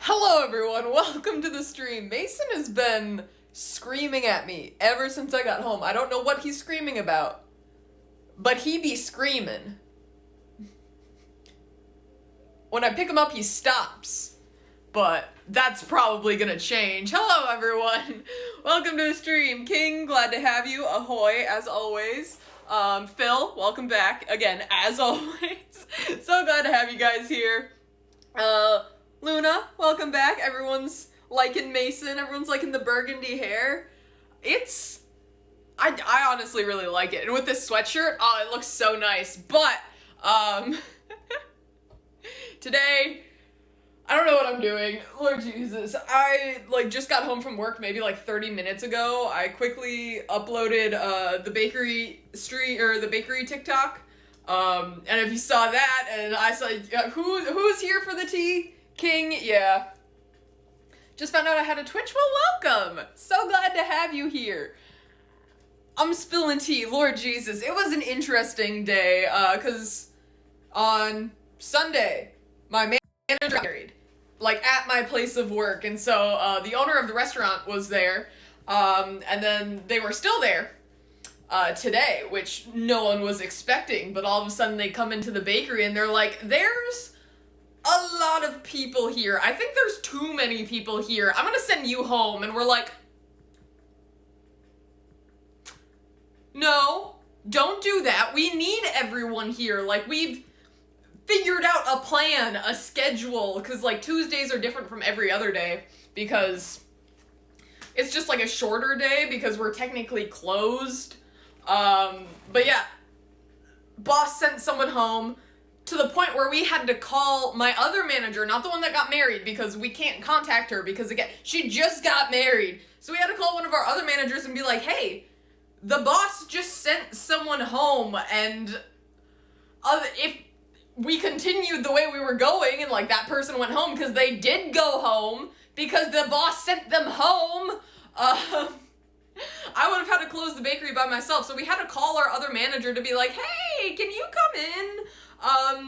Hello everyone, welcome to the stream. Mason has been screaming at me ever since I got home. I don't know what he's screaming about, but he be screaming. When I pick him up, he stops, but that's probably gonna change. Hello everyone, welcome to the stream. King, glad to have you. Ahoy, as always. Phil, welcome back again, as always. So glad to have you guys here. Luna, welcome back. Everyone's liking Mason. Everyone's liking the burgundy hair. I honestly really like it. And with this sweatshirt, oh, it looks so nice. But, today, I don't know what I'm doing. Lord Jesus. I, just got home from work maybe 30 minutes ago. I quickly uploaded, the bakery TikTok. And if you saw that, and I saw, who's here for the tea? King, yeah. Just found out I had a Twitch. Well, welcome! So glad to have you here. I'm spilling tea, Lord Jesus. It was an interesting day, cause on Sunday, my manager got married, at my place of work, and so, the owner of the restaurant was there, and then they were still there, today, which no one was expecting, but all of a sudden they come into the bakery and they're like, there's a lot of people here. I think there's too many people here. I'm gonna send you home. And we're like, no, don't do that. We need everyone here. We've figured out a plan, a schedule, because Tuesdays are different from every other day because it's just a shorter day because we're technically closed. But yeah, boss sent someone home to the point where we had to call my other manager, not the one that got married, because we can't contact her because, again, she just got married. So we had to call one of our other managers and be like, hey, the boss just sent someone home, and if we continued the way we were going and, that person went home, because they did go home, because the boss sent them home, I would have had to close the bakery by myself. So we had to call our other manager to be like, hey, can you come in?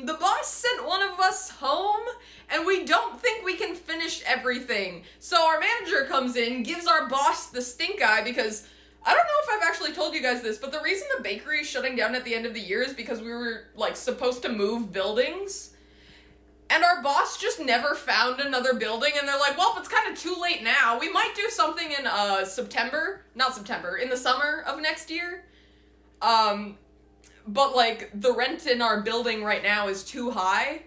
The boss sent one of us home, and we don't think we can finish everything. So our manager comes in, gives our boss the stink eye, because I don't know if I've actually told you guys this, but the reason the bakery is shutting down at the end of the year is because we were, supposed to move buildings. And our boss just never found another building, and they're like, well, it's kind of too late now. We might do something in, in the summer of next year. But, the rent in our building right now is too high.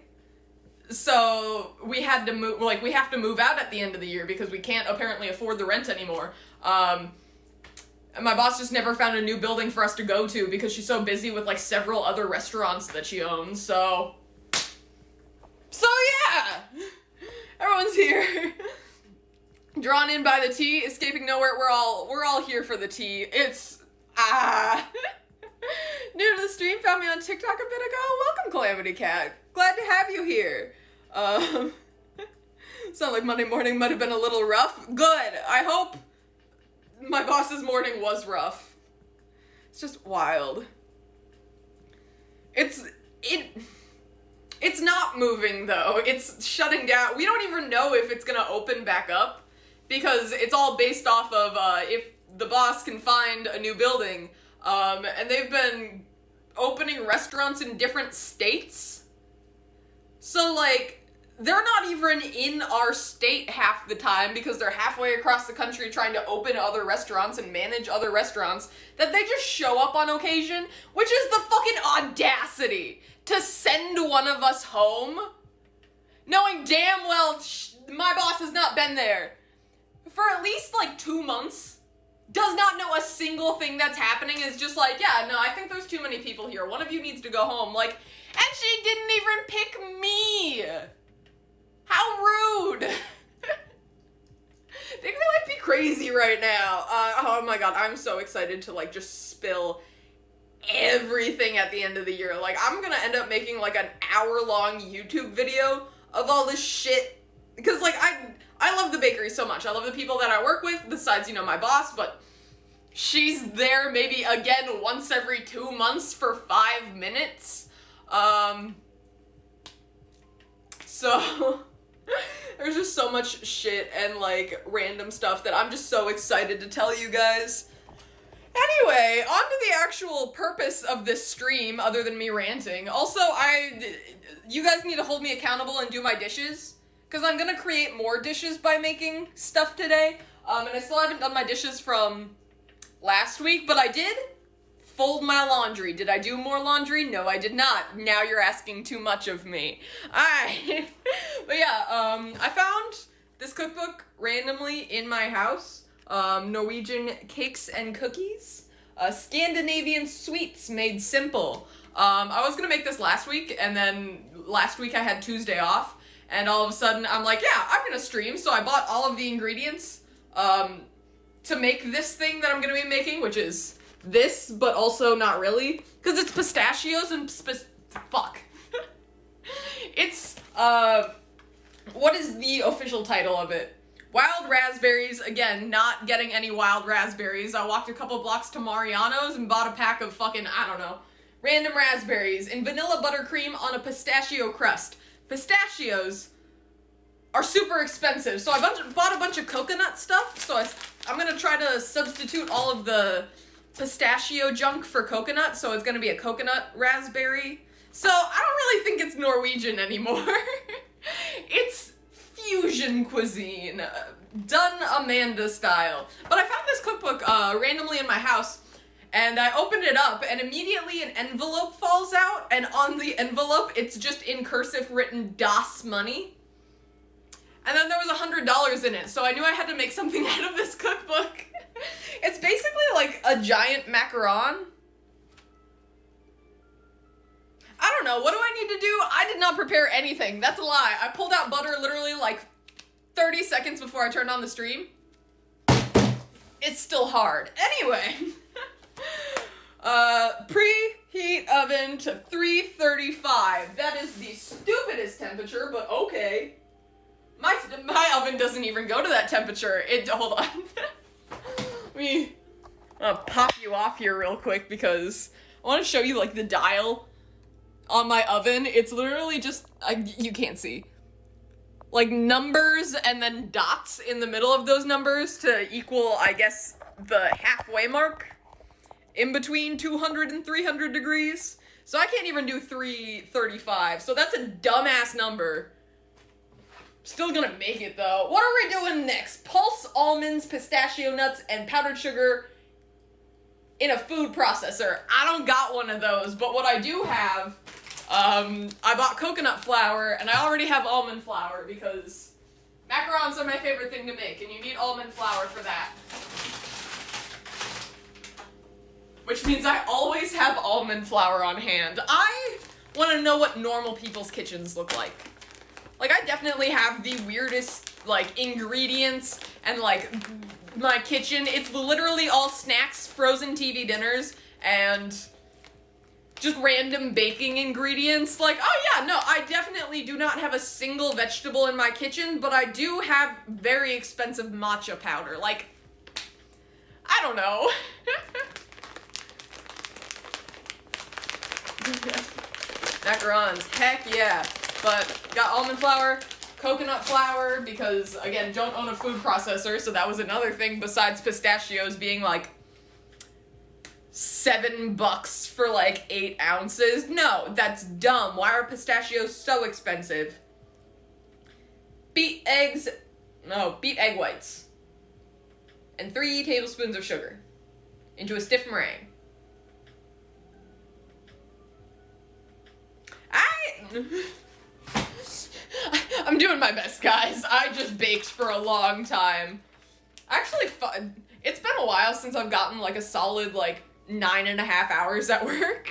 So we had to move, we have to move out at the end of the year because we can't apparently afford the rent anymore. And my boss just never found a new building for us to go to because she's so busy with, several other restaurants that she owns, so yeah! Everyone's here. Drawn in by the tea, escaping nowhere, we're all here for the tea. It's, new to the stream, found me on TikTok a bit ago. Welcome, Calamity Cat. Glad to have you here. Sound like Monday morning might have been a little rough. Good. I hope my boss's morning was rough. It's just wild. It's not moving, though. It's shutting down. We don't even know if it's gonna open back up because it's all based off of if the boss can find a new building. And they've been opening restaurants in different states. So, they're not even in our state half the time because they're halfway across the country trying to open other restaurants and manage other restaurants, that they just show up on occasion, which is the fucking audacity to send one of us home, knowing damn well my boss has not been there for at least, 2 months. Does not know a single thing that's happening, is just yeah, no, I think there's too many people here. One of you needs to go home. And she didn't even pick me! How rude! They could be crazy right now. Oh my god, I'm so excited to just spill everything at the end of the year. I'm gonna end up making an hour-long YouTube video of all this shit. Because I love the bakery so much. I love the people that I work with, besides, my boss, but she's there maybe again once every 2 months for 5 minutes. So There's just so much shit and, like, random stuff that I'm just so excited to tell you guys. Anyway, on to the actual purpose of this stream, other than me ranting. Also, you guys need to hold me accountable and do my dishes, because I'm gonna create more dishes by making stuff today. And I still haven't done my dishes from last week, but I did fold my laundry. Did I do more laundry? No, I did not. Now you're asking too much of me. Alright. But yeah, I found this cookbook randomly in my house. Norwegian cakes and cookies. Scandinavian sweets made simple. I was gonna make this last week, and then last week I had Tuesday off, and all of a sudden I'm like, yeah, I'm gonna stream, so I bought all of the ingredients, to make this thing that I'm gonna be making, which is this, but also not really, because it's pistachios and fuck. It's, what is the official title of it? Wild raspberries. Again, not getting any wild raspberries. I walked a couple blocks to Mariano's and bought a pack of fucking, I don't know, random raspberries and vanilla buttercream on a pistachio crust. Pistachios are super expensive, so I bought a bunch of coconut stuff, so I'm gonna try to substitute all of the pistachio junk for coconut, so it's gonna be a coconut raspberry. So I don't really think it's Norwegian anymore. It's fusion cuisine, done Amanda style. But I found this cookbook randomly in my house, and I opened it up, and immediately an envelope falls out, and on the envelope it's just in cursive written Das Money. And then there was $100 in it, so I knew I had to make something out of this cookbook. It's basically like a giant macaron. I don't know, what do I need to do? I did not prepare anything. That's a lie. I pulled out butter literally like 30 seconds before I turned on the stream. It's still hard. Anyway. Preheat oven to 335. That is the stupidest temperature, but okay. My oven doesn't even go to that temperature. Hold on. Let me pop you off here real quick because I want to show you like the dial on my oven. It's literally just, you can't see. Like numbers and then dots in the middle of those numbers to equal, I guess, the halfway mark in between 200 and 300 degrees. So I can't even do 335. So that's a dumbass number. Still gonna make it though. What are we doing next? Pulse almonds, pistachio nuts, and powdered sugar in a food processor. I don't got one of those, but what I do have, I bought coconut flour, and I already have almond flour because macarons are my favorite thing to make, and you need almond flour for that. Which means I always have almond flour on hand. I want to know what normal people's kitchens look like. Like, I definitely have the weirdest, like, ingredients and, like, my kitchen. It's literally all snacks, frozen TV dinners, and just random baking ingredients. Like, oh yeah, no, I definitely do not have a single vegetable in my kitchen, but I do have very expensive matcha powder. Like, I don't know. Macarons, heck yeah. But got almond flour, coconut flour, because, again, don't own a food processor, so that was another thing besides pistachios being, like, $7 for, like, 8 ounces. No, that's dumb. Why are pistachios so expensive? Beat egg whites. And 3 tablespoons of sugar into a stiff meringue. I'm doing my best, guys. I just baked for a long time. Actually, it's been a while since I've gotten, like, a solid, like, 9.5 hours at work.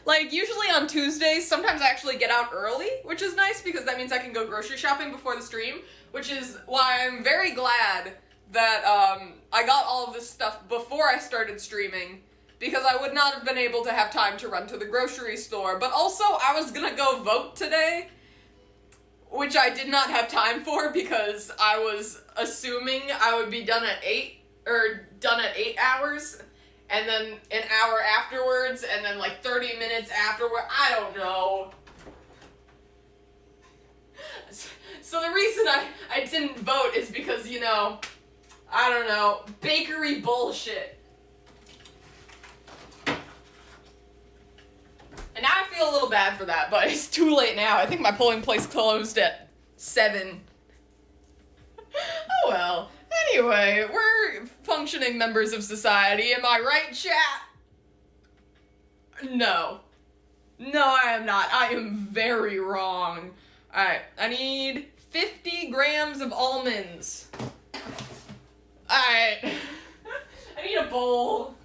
Like, usually on Tuesdays, sometimes I actually get out early, which is nice because that means I can go grocery shopping before the stream, which is why I'm very glad that, I got all of this stuff before I started streaming, because I would not have been able to have time to run to the grocery store. But also, I was gonna go vote today, which I did not have time for because I was assuming I would be done at 8 hours, and then an hour afterwards, and then like 30 minutes afterward. I don't know. So the reason I didn't vote is because, you know, I don't know, bakery bullshit. And now I feel a little bad for that, but it's too late now. I think my polling place closed at 7. Oh well. Anyway, we're functioning members of society. Am I right, chat? No. No, I am not. I am very wrong. Alright, I need 50 grams of almonds. Alright. I need a bowl.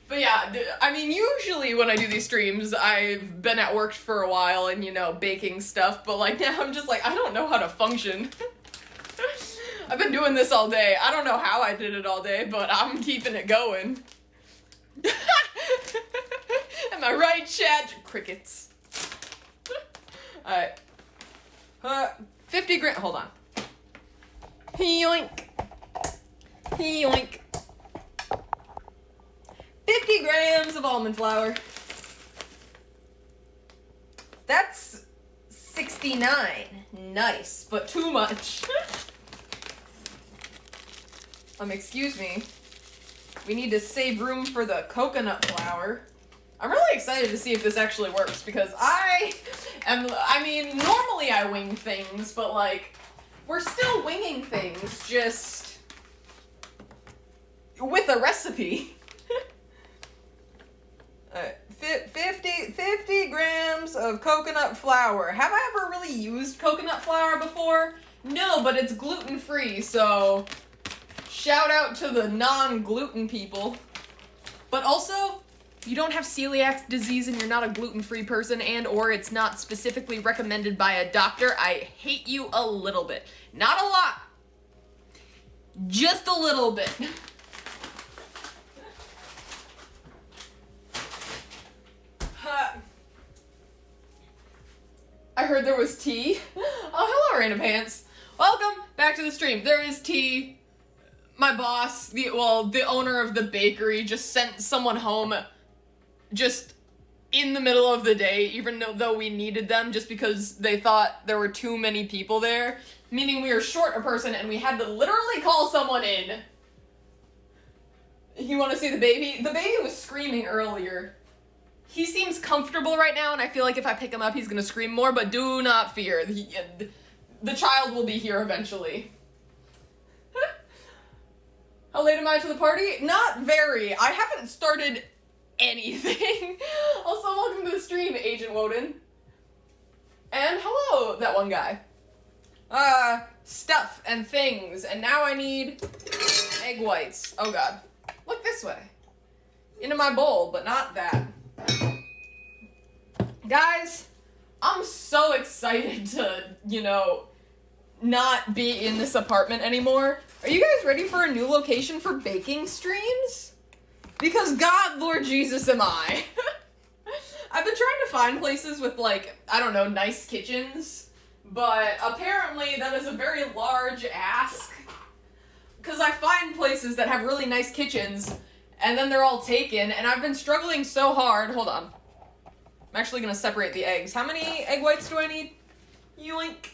But yeah, I mean, usually when I do these streams, I've been at work for a while and, you know, baking stuff, but like now I'm just like, I don't know how to function. I've been doing this all day. I don't know how I did it all day, but I'm keeping it going. Am I right, chat? Crickets. Alright. 50 grams. Hold on. Yoink. Yoink. 50 grams of almond flour. That's 69. Nice, but too much. Excuse me. We need to save room for the coconut flour. I'm really excited to see if this actually works because I mean, normally I wing things, but like, we're still winging things, just with a recipe. 50 grams of coconut flour. Have I ever really used coconut flour before? No, but it's gluten-free, so shout out to the non-gluten people. But also, if you don't have celiac disease and you're not a gluten-free person and or it's not specifically recommended by a doctor, I hate you a little bit. Not a lot. Just a little bit. I heard there was tea. Oh, hello, Random Pants. Welcome back to the stream. There is tea. My boss, the owner of the bakery, just sent someone home just in the middle of the day, even though we needed them, just because they thought there were too many people there, meaning we were short a person and we had to literally call someone in. You want to see the baby? The baby was screaming earlier. He seems comfortable right now, and I feel like if I pick him up, he's gonna scream more, but do not fear. The child will be here eventually. How late am I to the party? Not very. I haven't started anything. Also, welcome to the stream, Agent Woden. And hello, that one guy. Stuff and things, and now I need egg whites. Oh god. Look this way. Into my bowl, but not that. Guys, I'm so excited to, you know, not be in this apartment anymore. Are you guys ready for a new location for baking streams? Because God, Lord Jesus, am I. I've been trying to find places with, like, I don't know, nice kitchens, but apparently that is a very large ask. Because I find places that have really nice kitchens, and then they're all taken, and I've been struggling so hard. Hold on. I'm actually going to separate the eggs. How many egg whites do I need? Yoink.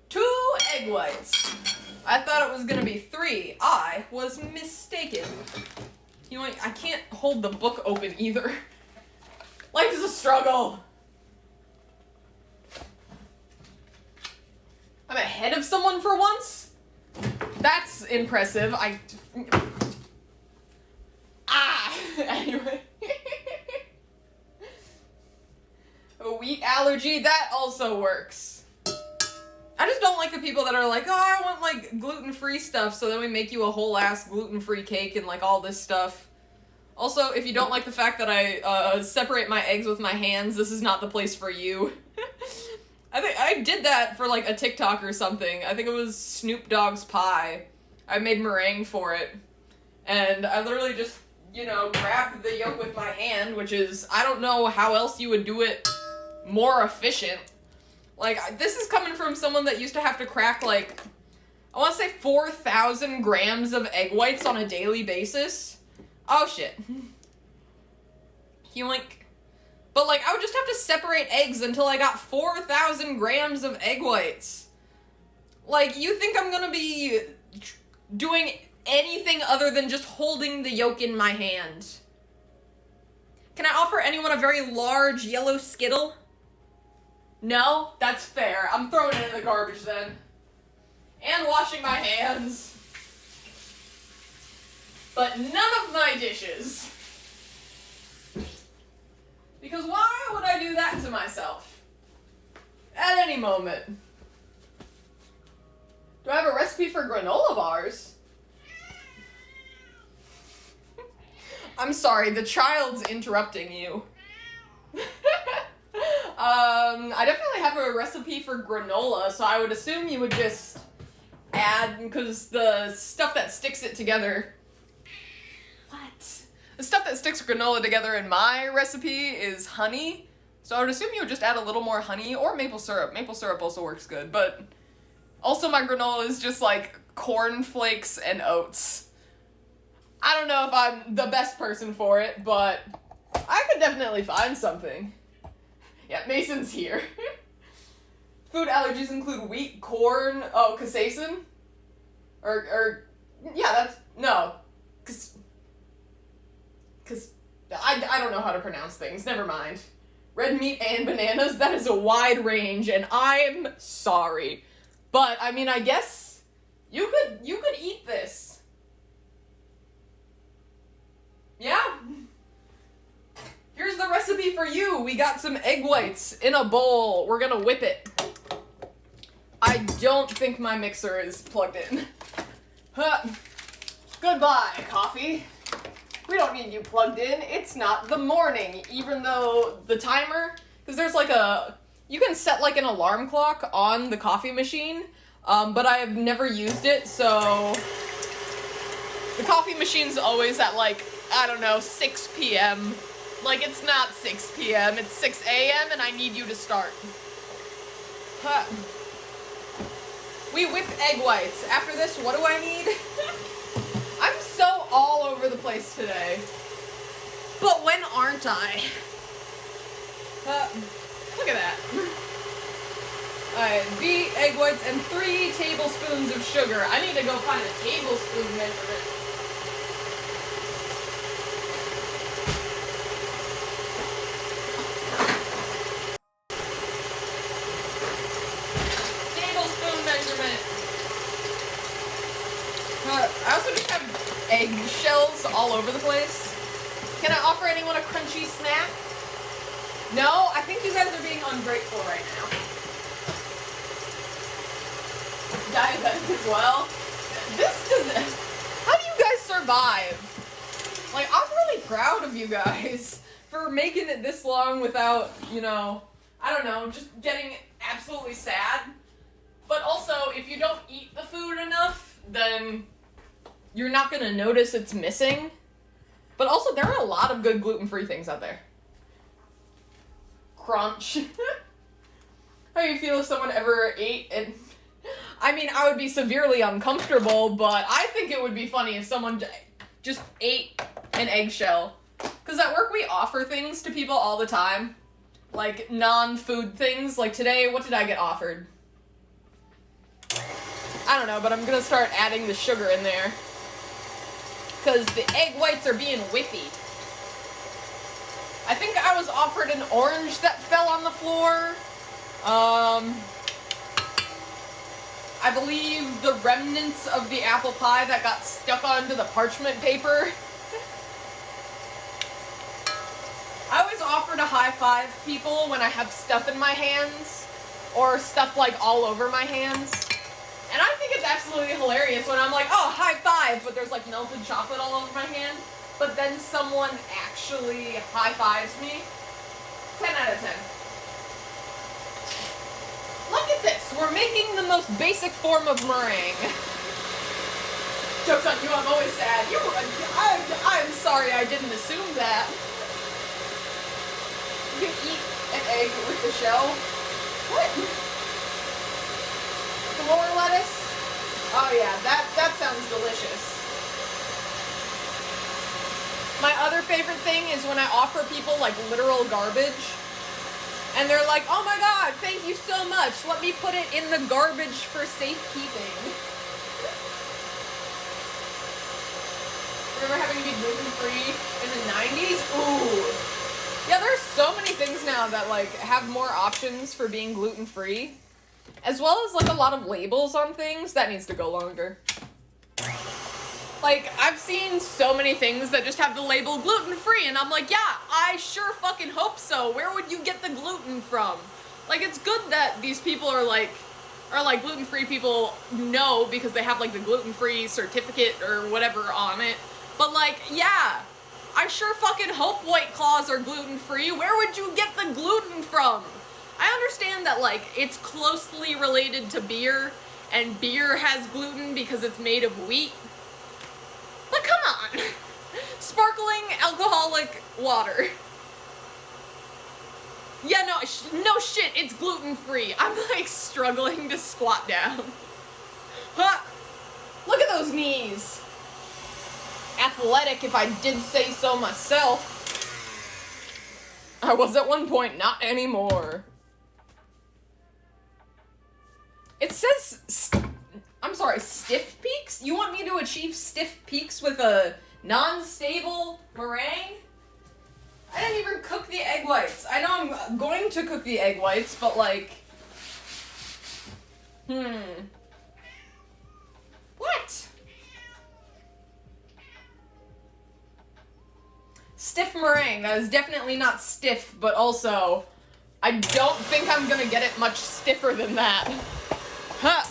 2 egg whites. I thought it was going to be 3. I was mistaken. Yoink. I can't hold the book open either. Life is a struggle. I'm ahead of someone for once? That's impressive. Anyway. A wheat allergy, that also works. I just don't like the people that are like, oh, I want, like, gluten-free stuff, so then we make you a whole-ass gluten-free cake and, like, all this stuff. Also, if you don't like the fact that I separate my eggs with my hands, this is not the place for you. I think I did that for, like, a TikTok or something. I think it was Snoop Dogg's pie. I made meringue for it. And I literally just, you know, grabbed the yolk with my hand, which is, I don't know how else you would do it more efficient. Like, this is coming from someone that used to have to crack, like, I want to say 4,000 grams of egg whites on a daily basis. Oh, shit. Yoink. But, like, I would just have to separate eggs until I got 4,000 grams of egg whites. Like, you think I'm gonna be doing anything other than just holding the yolk in my hand? Can I offer anyone a very large yellow Skittle? No? That's fair. I'm throwing it in the garbage then. And washing my hands. But none of my dishes. Because why would I do that to myself? At any moment. Do I have a recipe for granola bars? I'm sorry, the child's interrupting you. I definitely have a recipe for granola, so I would assume you would just add, because the stuff that sticks it together... What? The stuff that sticks granola together in my recipe is honey, so I would assume you would just add a little more honey, or maple syrup. Maple syrup also works good, but also my granola is just like corn flakes and oats. I don't know if I'm the best person for it, but I could definitely find something. Yeah, Mason's here. Food allergies include wheat, corn, capsaicin? Yeah, that's, no. Cause I don't know how to pronounce things, never mind. Red meat and bananas, that is a wide range, and I'm sorry. But, I mean, I guess you could eat this. Yeah? Here's the recipe for you. We got some egg whites in a bowl. We're gonna whip it. I don't think my mixer is plugged in. Huh. Goodbye, coffee. We don't need you plugged in. It's not the morning, even though the timer, because there's like you can set like an alarm clock on the coffee machine, but I have never used it, so the coffee machine's always at like, I don't know, 6 p.m. Like, it's not 6 p.m., it's 6 a.m., and I need you to start. Huh. We whip egg whites. After this, what do I need? I'm so all over the place today. But when aren't I? Look at that. Alright, beat egg whites and 3 tablespoons of sugar. I need to go find a tablespoon measurement. I also just have egg shells all over the place. Can I offer anyone a crunchy snack? No? I think you guys are being ungrateful right now. Diabetic as well. How do you guys survive? Like, I'm really proud of you guys for making it this long without, I don't know, just getting absolutely sad. But also, if you don't eat the food enough, then you're not gonna notice it's missing. But also, there are a lot of good gluten-free things out there. Crunch. How do you feel if someone ever ate it? I mean, I would be severely uncomfortable, but I think it would be funny if someone just ate an eggshell. Because at work, we offer things to people all the time. Like, non-food things. Like today, what did I get offered? I don't know, but I'm gonna start adding the sugar in there. Because the egg whites are being whippy. I think I was offered an orange that fell on the floor. I believe the remnants of the apple pie that got stuck onto the parchment paper. I always offer to high-five people when I have stuff in my hands. Or stuff like all over my hands. And I think it's absolutely hilarious when I'm like, oh, high five, but there's like melted chocolate all over my hand. But then someone actually high fives me. 10 out of 10. Look at this. We're making the most basic form of meringue. Joke's on you, I'm always sad. I'm sorry I didn't assume that. You can eat an egg with the shell. What? Floor lettuce? Oh yeah, that sounds delicious. My other favorite thing is when I offer people like literal garbage and they're like, oh my god, thank you so much. Let me put it in the garbage for safekeeping. Remember having to be gluten-free in the 90s? Ooh. Yeah, there's so many things now that like have more options for being gluten-free. As well as like a lot of labels on things. That needs to go longer. Like, I've seen so many things that just have the label gluten-free, and I'm like, yeah, I sure fucking hope so. Where would you get the gluten from? Like, it's good that these people are like gluten-free people know because they have like the gluten-free certificate or whatever on it. But like, yeah, I sure fucking hope White Claws are gluten-free. Where would you get the gluten from? I understand that like it's closely related to beer, and beer has gluten because it's made of wheat. But come on! Sparkling alcoholic water. Yeah, no shit, it's gluten-free. I'm like struggling to squat down. Huh! Look at those knees. Athletic if I did say so myself. I was at one point, not anymore. It says, I'm sorry, stiff peaks? You want me to achieve stiff peaks with a non-stable meringue? I didn't even cook the egg whites. I know I'm going to cook the egg whites, but like, What? Stiff meringue. That is definitely not stiff, but also, I don't think I'm gonna get it much stiffer than that. Huh.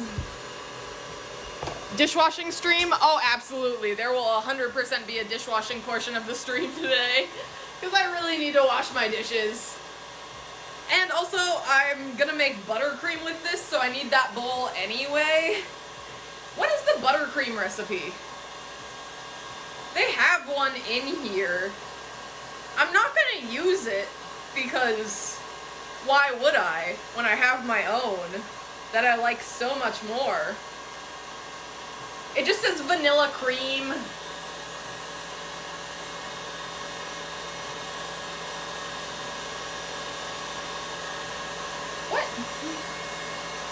Dishwashing stream? Oh, absolutely. There will 100% be a dishwashing portion of the stream today. Because I really need to wash my dishes. And also, I'm gonna make buttercream with this, so I need that bowl anyway. What is the buttercream recipe? They have one in here. I'm not gonna use it, because why would I, when I have my own, that I like so much more? It just says vanilla cream. What?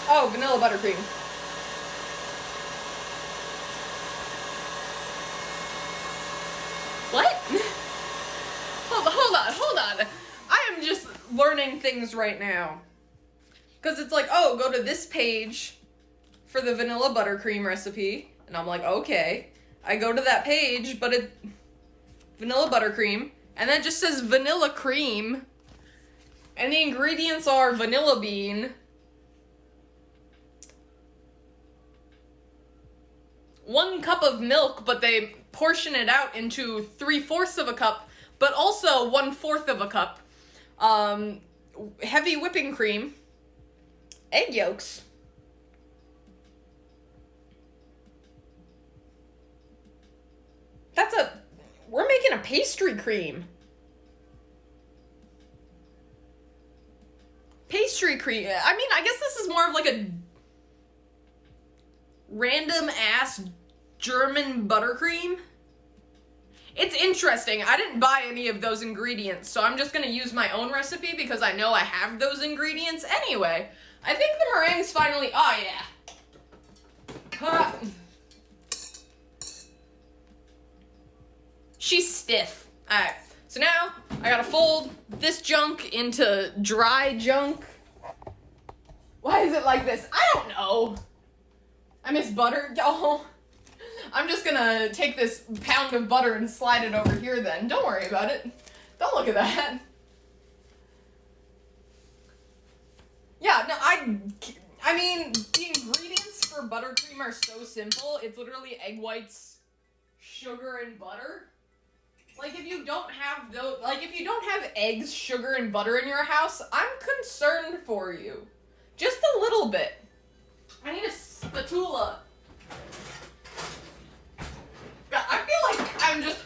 Oh, vanilla buttercream. What? Hold on. I am just learning things right now. Because it's like, oh, go to this page for the vanilla buttercream recipe. And I'm like, okay. I go to that page, but it... vanilla buttercream. And then it just says vanilla cream. And the ingredients are vanilla bean, 1 cup of milk, but they portion it out into 3/4 of a cup, but also 1/4 of a cup. Heavy whipping cream, egg yolks, we're making a pastry cream. Pastry cream. I mean, I guess this is more of like a random ass German buttercream. It's interesting. I didn't buy any of those ingredients, so I'm just gonna use my own recipe because I know I have those ingredients anyway. I think the meringue's finally, oh yeah. She's stiff. Alright, so now I gotta fold this junk into dry junk. Why is it like this? I don't know. I miss butter. Oh, I'm just gonna take this pound of butter and slide it over here then. Don't worry about it. Don't look at that. Yeah, no, I mean, the ingredients for buttercream are so simple. It's literally egg whites, sugar, and butter. Like, if you don't have those, like, if you don't have eggs, sugar, and butter in your house, I'm concerned for you. Just a little bit. I need a spatula. God, I feel like I'm just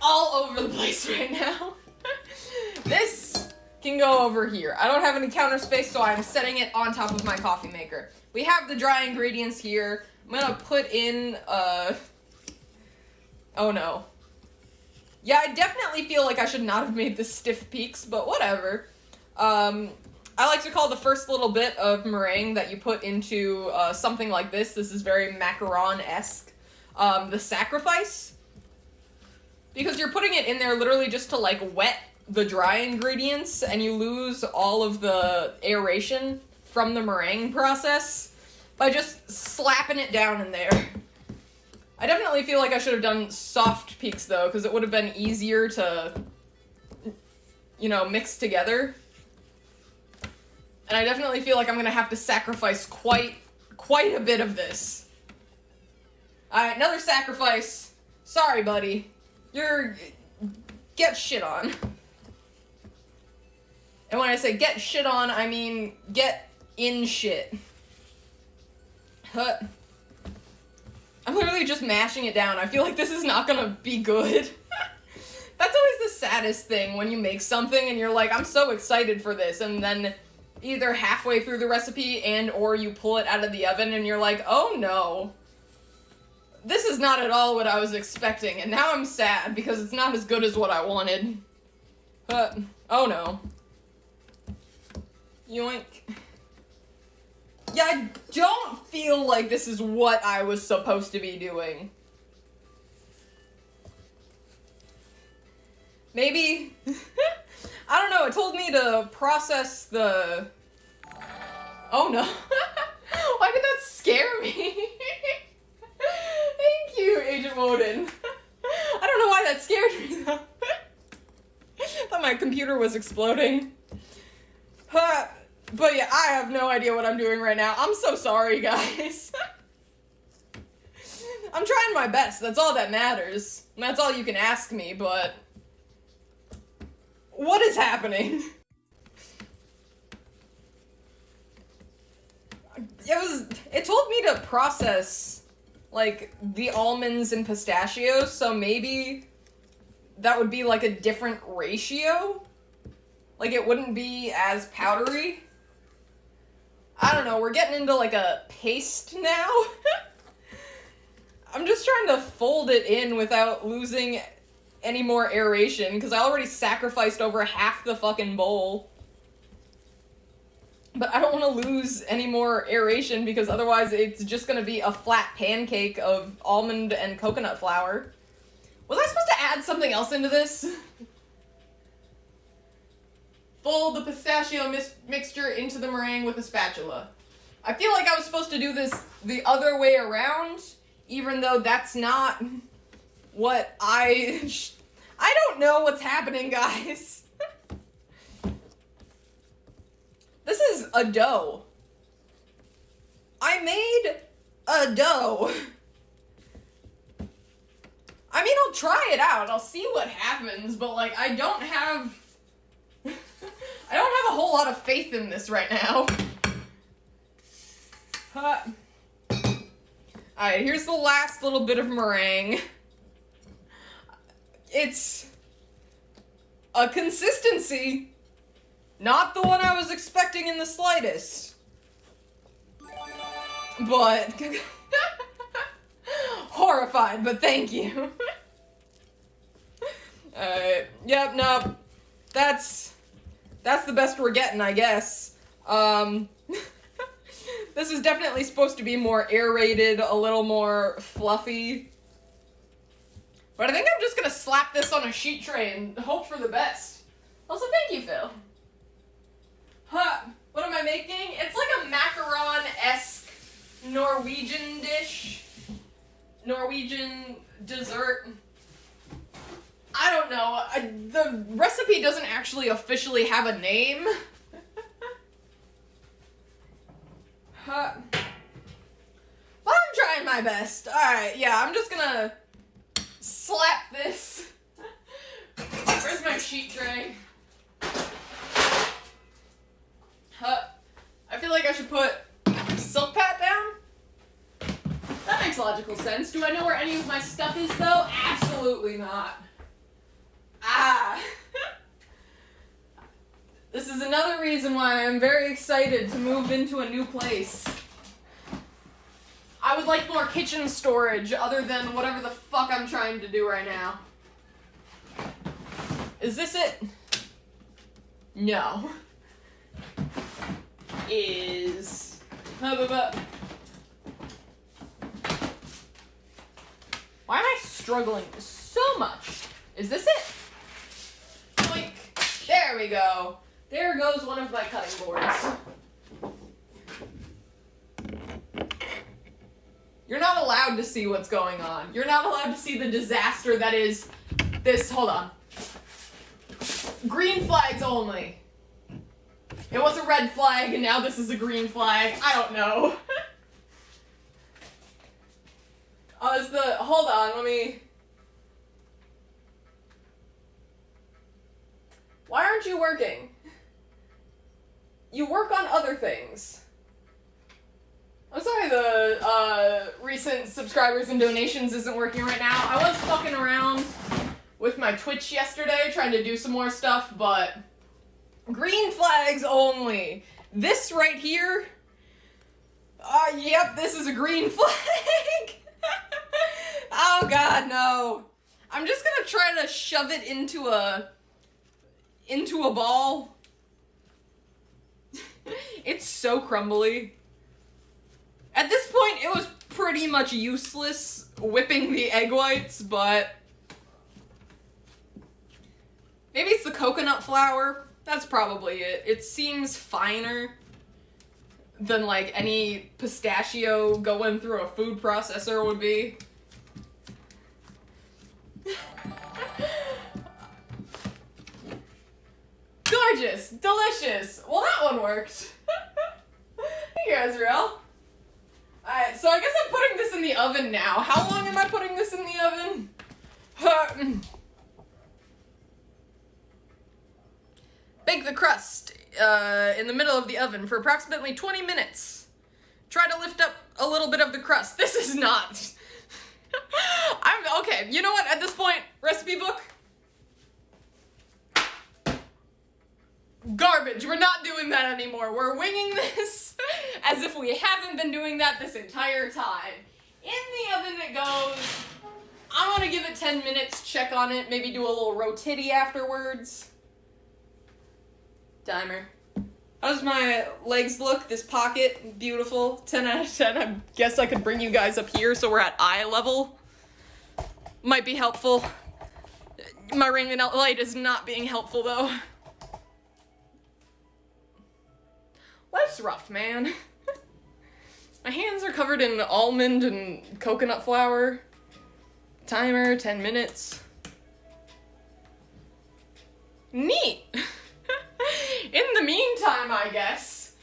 all over the place right now. This can go over here. I don't have any counter space, so I'm setting it on top of my coffee maker. We have the dry ingredients here. I'm gonna put in, oh no. Yeah, I definitely feel like I should not have made the stiff peaks, but whatever. I like to call the first little bit of meringue that you put into something like this. This is very macaron-esque. The sacrifice. Because you're putting it in there literally just to, like, wet the dry ingredients, and you lose all of the aeration from the meringue process by just slapping it down in there. I definitely feel like I should have done soft peaks, though, because it would have been easier to, you know, mix together. And I definitely feel like I'm gonna have to sacrifice quite a bit of this. Alright, another sacrifice. Sorry, buddy. Get shit on. And when I say get shit on, I mean get in shit. Huh. I'm literally just mashing it down. I feel like this is not gonna be good. That's always the saddest thing, when you make something and you're like, I'm so excited for this, and then either halfway through the recipe and or you pull it out of the oven and you're like, oh no. This is not at all what I was expecting, and now I'm sad because it's not as good as what I wanted. But, oh no. Yoink. Yeah, I don't feel like this is what I was supposed to be doing. Maybe... I don't know, it told me to process the... Oh no. Why did that scare me? Thank you, Agent Woden. I don't know why that scared me, though. I thought my computer was exploding. But yeah, I have no idea what I'm doing right now. I'm so sorry, guys. I'm trying my best. That's all that matters. And that's all you can ask me, but... What is happening? It told me to process, like, the almonds and pistachios, so maybe that would be, like, a different ratio? Like, it wouldn't be as powdery? I don't know, we're getting into, like, a paste now? I'm just trying to fold it in without losing any more aeration, because I already sacrificed over half the fucking bowl. But I don't want to lose any more aeration, because otherwise it's just going to be a flat pancake of almond and coconut flour. Was I supposed to add something else into this? Fold the pistachio mixture into the meringue with a spatula. I feel like I was supposed to do this the other way around, even though that's not what I don't know what's happening, guys. This is a dough. I made a dough. I mean, I'll try it out. I'll see what happens, but, like, I don't have a whole lot of faith in this right now. Alright, here's the last little bit of meringue. It's a consistency, not the one I was expecting in the slightest. But horrified, but thank you. Yep, no, that's the best we're getting, I guess. This is definitely supposed to be more aerated, a little more fluffy. But I think I'm just gonna slap this on a sheet tray and hope for the best. Also, thank you, Phil. What am I making? It's like a macaron-esque Norwegian dish. Norwegian dessert. I don't know. The recipe doesn't actually officially have a name. But I'm trying my best. Alright, yeah, I'm just gonna slap this. Where's my sheet tray? I feel like I should put silk pat down. That makes logical sense. Do I know where any of my stuff is, though? Absolutely not. This is another reason why I'm very excited to move into a new place. I would like more kitchen storage other than whatever the fuck I'm trying to do right now. Is this it? No. Is... Why am I struggling so much? Is this it? Boink. There we go. There goes one of my cutting boards. You're not allowed to see what's going on. You're not allowed to see the disaster that is this. Hold on. Green flags only. It was a red flag and now this is a green flag. I don't know. Hold on, let me... Why aren't you working? You work on other things. I'm sorry the recent subscribers and donations isn't working right now. I was fucking around with my Twitch yesterday trying to do some more stuff, but green flags only. This right here, yep, this is a green flag. Oh god, no. I'm just gonna try to shove it into a ball. It's so crumbly. At this point, it was pretty much useless whipping the egg whites, but maybe it's the coconut flour. That's probably it. It seems finer than like any pistachio going through a food processor would be. Gorgeous, delicious. Well, that one worked. Hey, Azrael. Alright, so I guess I'm putting this in the oven now. How long am I putting this in the oven? Bake the crust in the middle of the oven for approximately 20 minutes. Try to lift up a little bit of the crust. This is not... Okay, you know what? At this point, recipe book? Garbage. We're not doing that anymore. We're winging this as if we haven't been doing that this entire time. In the oven it goes. I'm gonna give it 10 minutes, check on it, maybe do a little rotiti afterwards. Timer. How does my legs look? This pocket, beautiful. 10 out of 10. I guess I could bring you guys up here so we're at eye level. Might be helpful. My ring light is not being helpful though. Life's rough, man. My hands are covered in almond and coconut flour. Timer, 10 minutes. Neat. In the meantime, I guess,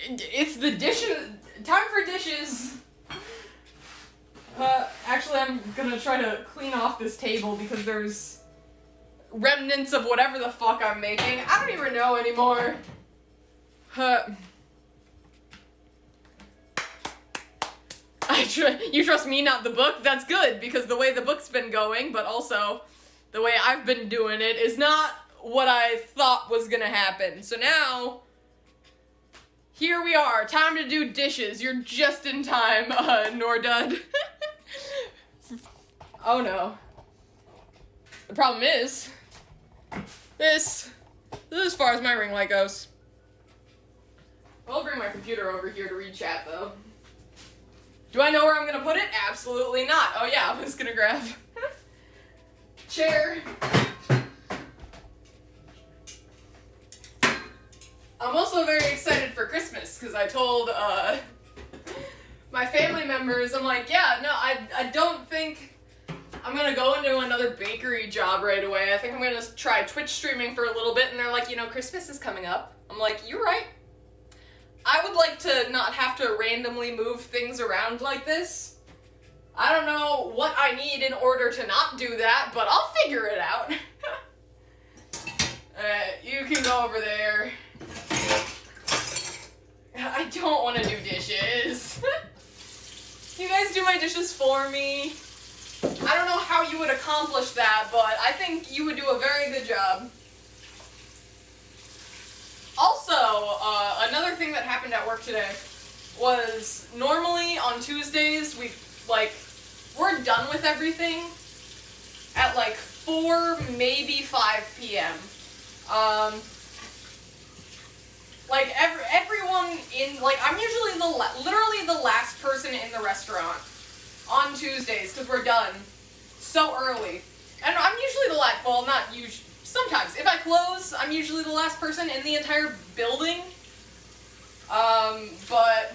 it's the dishes, time for dishes. Actually, I'm gonna try to clean off this table because there's remnants of whatever the fuck I'm making. I don't even know anymore. You trust me, not the book? That's good, because the way the book's been going, but also the way I've been doing it, is not what I thought was gonna happen. So now, here we are. Time to do dishes. You're just in time, Nordud. Oh no. The problem is, this is as far as my ring light goes. I'll bring my computer over here to read chat, though. Do I know where I'm gonna put it? Absolutely not. Oh yeah, I was gonna grab chair. I'm also very excited for Christmas, because I told my family members, I'm like, yeah, no, I don't think I'm gonna go into another bakery job right away. I think I'm gonna try Twitch streaming for a little bit, and they're like, you know, Christmas is coming up. I'm like, you're right. I would like to not have to randomly move things around like this. I don't know what I need in order to not do that, but I'll figure it out. You can go over there. I don't want to do dishes. You guys do my dishes for me. I don't know how you would accomplish that, but I think you would do a very good job. Also, another thing that happened at work today was normally on Tuesdays we're done with everything at like 4, maybe 5 p.m. Like, everyone in, like, I'm usually literally the last person in the restaurant on Tuesdays, because we're done so early. And I'm usually the last, well, not usually, sometimes. If I close, I'm usually the last person in the entire building. But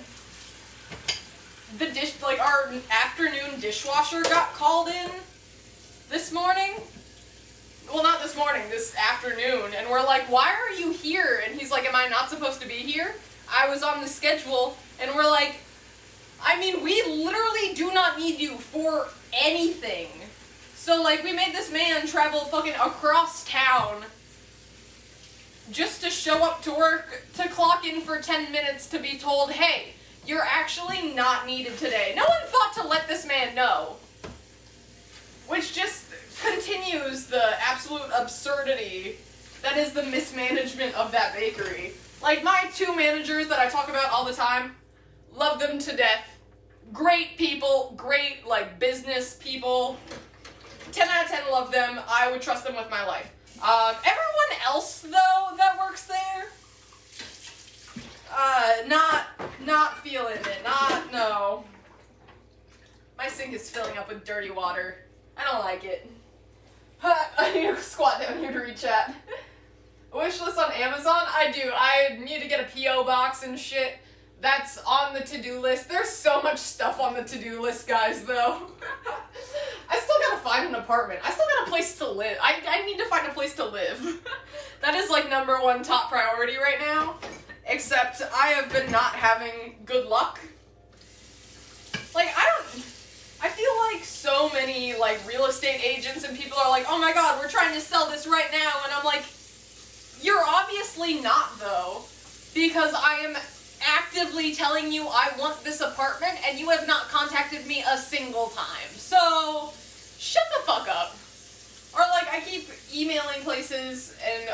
our afternoon dishwasher got called in this morning. Well, not this morning, this afternoon. And we're like, why are you here? And he's like, am I not supposed to be here? I was on the schedule. And we're like, I mean, we literally do not need you for anything. So, like, we made this man travel fucking across town just to show up to work, to clock in for 10 minutes to be told, hey, you're actually not needed today. No one thought to let this man know. Which just continues the absolute absurdity that is the mismanagement of that bakery. Like, my 2 managers that I talk about all the time, love them to death. Great people, great, like, business people. 10 out of 10 love them. I would trust them with my life. Everyone else, though, that works there, not feeling it. No. My sink is filling up with dirty water. I don't like it. I need to squat down here to read chat. Wish list on Amazon? I do. I need to get a P.O. box and shit. That's on the to-do list. There's so much stuff on the to-do list, guys, though. I still gotta find an apartment. I still got a place to live. I need to find a place to live. That is, like, #1 top priority right now. Except I have been not having good luck. Like, I feel like so many, like, real estate agents and people are like, oh my god, we're trying to sell this right now. And I'm like, you're obviously not, though. Because I am actively telling you I want this apartment and you have not contacted me a single time. So, shut the fuck up. Or, like, I keep emailing places and,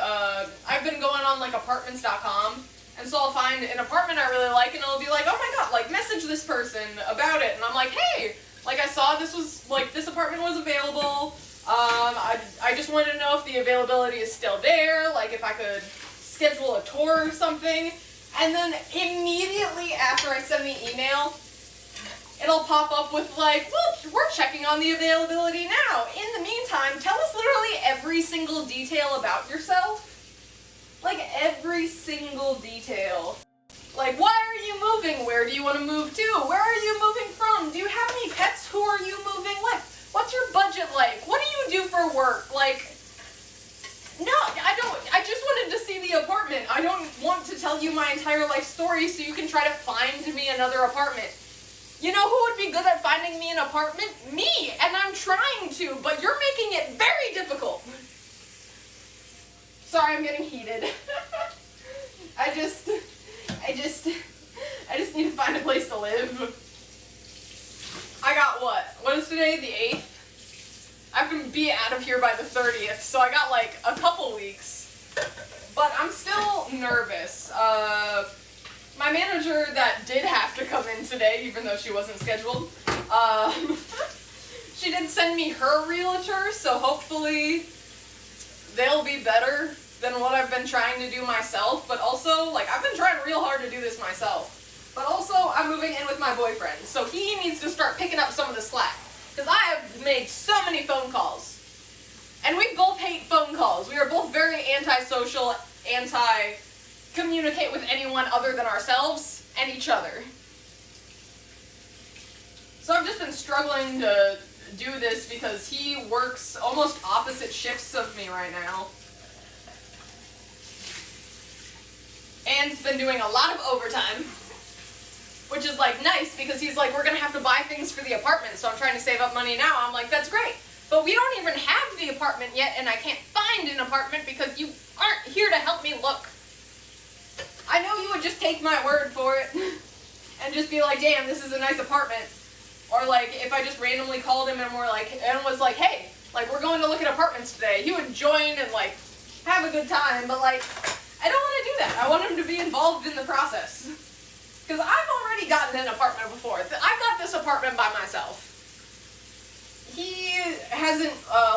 I've been going on, like, apartments.com. And so I'll find an apartment I really like and it'll be like, oh my god, like, message this person about it. And I'm like, hey, like, I saw this was, like, this apartment was available. I just wanted to know if the availability is still there, like, if I could schedule a tour or something. And then immediately after I send the email, it'll pop up with, like, well, we're checking on the availability now. In the meantime, tell us literally every single detail about yourself. Like, every single detail. Like, why are you moving? Where do you want to move to? Where are you moving from? Do you have any pets? Who are you moving with? What's your budget like? What do you do for work? Like, no, I just wanted to see the apartment. I don't want to tell you my entire life story so you can try to find me another apartment. You know who would be good at finding me an apartment? Me! And I'm trying to, but you're making it very difficult. Sorry, I'm getting heated. I just need to find a place to live. I got what? What is today? The 8th? I can be out of here by the 30th, so I got like a couple weeks. But I'm still nervous. My manager that did have to come in today, even though she wasn't scheduled, she did send me her realtor, so hopefully they'll be better than what I've been trying to do myself. But also, like, I've been trying real hard to do this myself. But also, I'm moving in with my boyfriend, so he needs to start picking up some of the slack. Because I have made so many phone calls. And we both hate phone calls. We are both very antisocial, anti-communicate with anyone other than ourselves and each other. So I've just been struggling to do this because he works almost opposite shifts of me right now. And he's been doing a lot of overtime. Which is, like, nice, because he's like, we're gonna have to buy things for the apartment, so I'm trying to save up money now. I'm like, that's great. But we don't even have the apartment yet, and I can't find an apartment because you aren't here to help me look. I know you would just take my word for it and just be like, damn, this is a nice apartment. Or, like, if I just randomly called him and was like, hey, like, we're going to look at apartments today, he would join and, like, have a good time, but, like, I don't want to do that. I want him to be involved in the process. Because I've already gotten an apartment before. I got this apartment by myself. he hasn't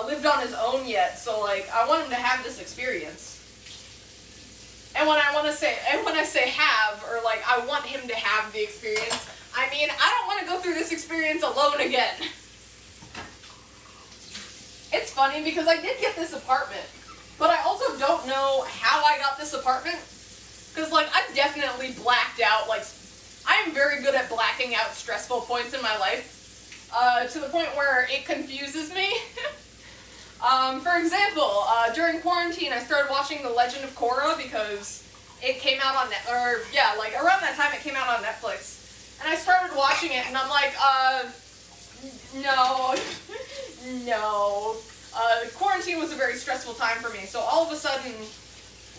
lived on his own yet, so like I want him to have this experience. And when I say have, or like I want him to have the experience, I mean I don't want to go through this experience alone again. It's funny because I did get this apartment, but I also don't know how I got this apartment. Because, like, I've definitely blacked out, like, I am very good at blacking out stressful points in my life, to the point where it confuses me. For example, during quarantine, I started watching The Legend of Korra because it came out on, like, around that time it came out on Netflix. And I started watching it, and I'm like, no. No. Quarantine was a very stressful time for me, so all of a sudden,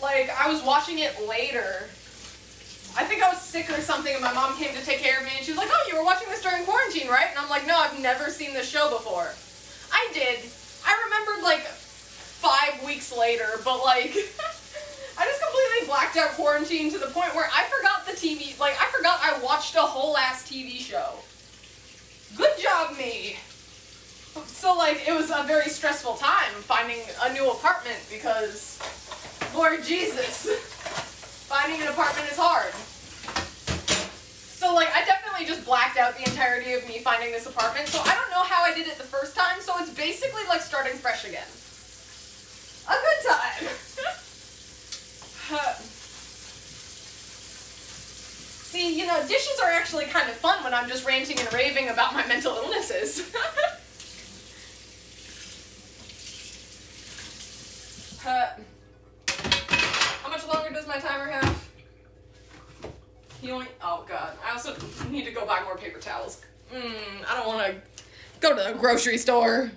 like, I was watching it later. I think I was sick or something, and my mom came to take care of me, and she was like, oh, you were watching this during quarantine, right? And I'm like, no, I've never seen this show before. I did. I remembered, like, 5 weeks later, but, like, I just completely blacked out quarantine to the point where I forgot the TV, like, I forgot I watched a whole-ass TV show. Good job, me. So, like, it was a very stressful time finding a new apartment because, Lord Jesus, finding an apartment is hard. So, like, I definitely just blacked out the entirety of me finding this apartment, so I don't know how I did it the first time, so it's basically like starting fresh again. A good time. See, you know, dishes are actually kind of fun when I'm just ranting and raving about my mental illnesses. How much longer does my timer have? Oh god, I also need to go buy more paper towels. I don't want to go to the grocery store.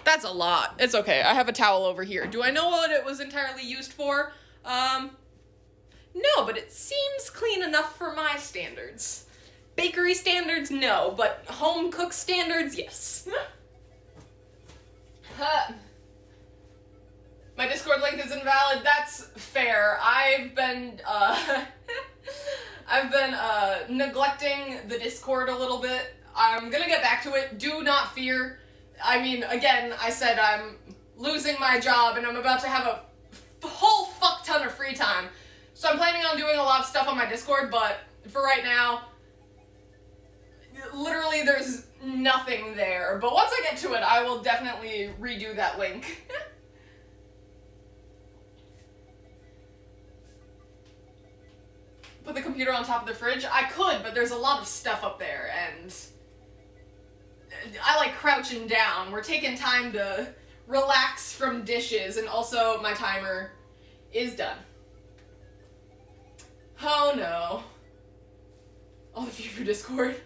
That's a lot. It's okay, I have a towel over here. Do I know what it was entirely used for? No, but it seems clean enough for my standards. Bakery standards, no, but home cook standards, yes. My Discord link is invalid. That's fair. I've been neglecting the Discord a little bit. I'm gonna get back to it. Do not fear. I mean, again, I said I'm losing my job and I'm about to have a whole fuck ton of free time. So I'm planning on doing a lot of stuff on my Discord, but for right now, literally there's nothing there. But once I get to it, I will definitely redo that link. Put the computer on top of the fridge? I could, but there's a lot of stuff up there, and I like crouching down. We're taking time to relax from dishes, and also my timer is done. Oh no. All of you for Discord.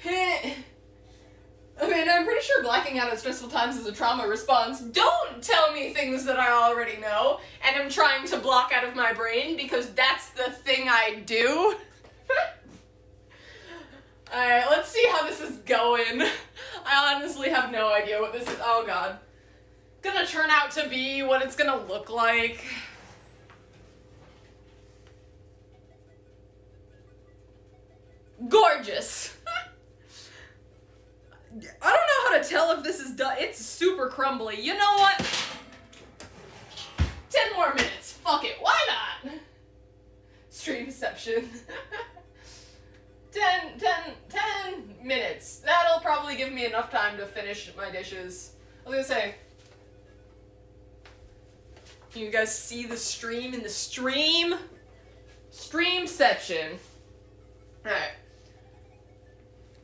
I mean, I'm pretty sure blacking out at stressful times is a trauma response. Don't tell me things that I already know and I'm trying to block out of my brain because that's the thing I do. Alright, let's see how this is going. I honestly have no idea what this is. Oh god. Gonna turn out to be, what it's gonna look like. Gorgeous. I don't know how to tell if this is done. It's super crumbly. You know what? 10 more minutes. Fuck it. Why not? Streamception. 10 minutes. That'll probably give me enough time to finish my dishes. I was gonna say, can you guys see the stream in the stream? Streamception. Alright.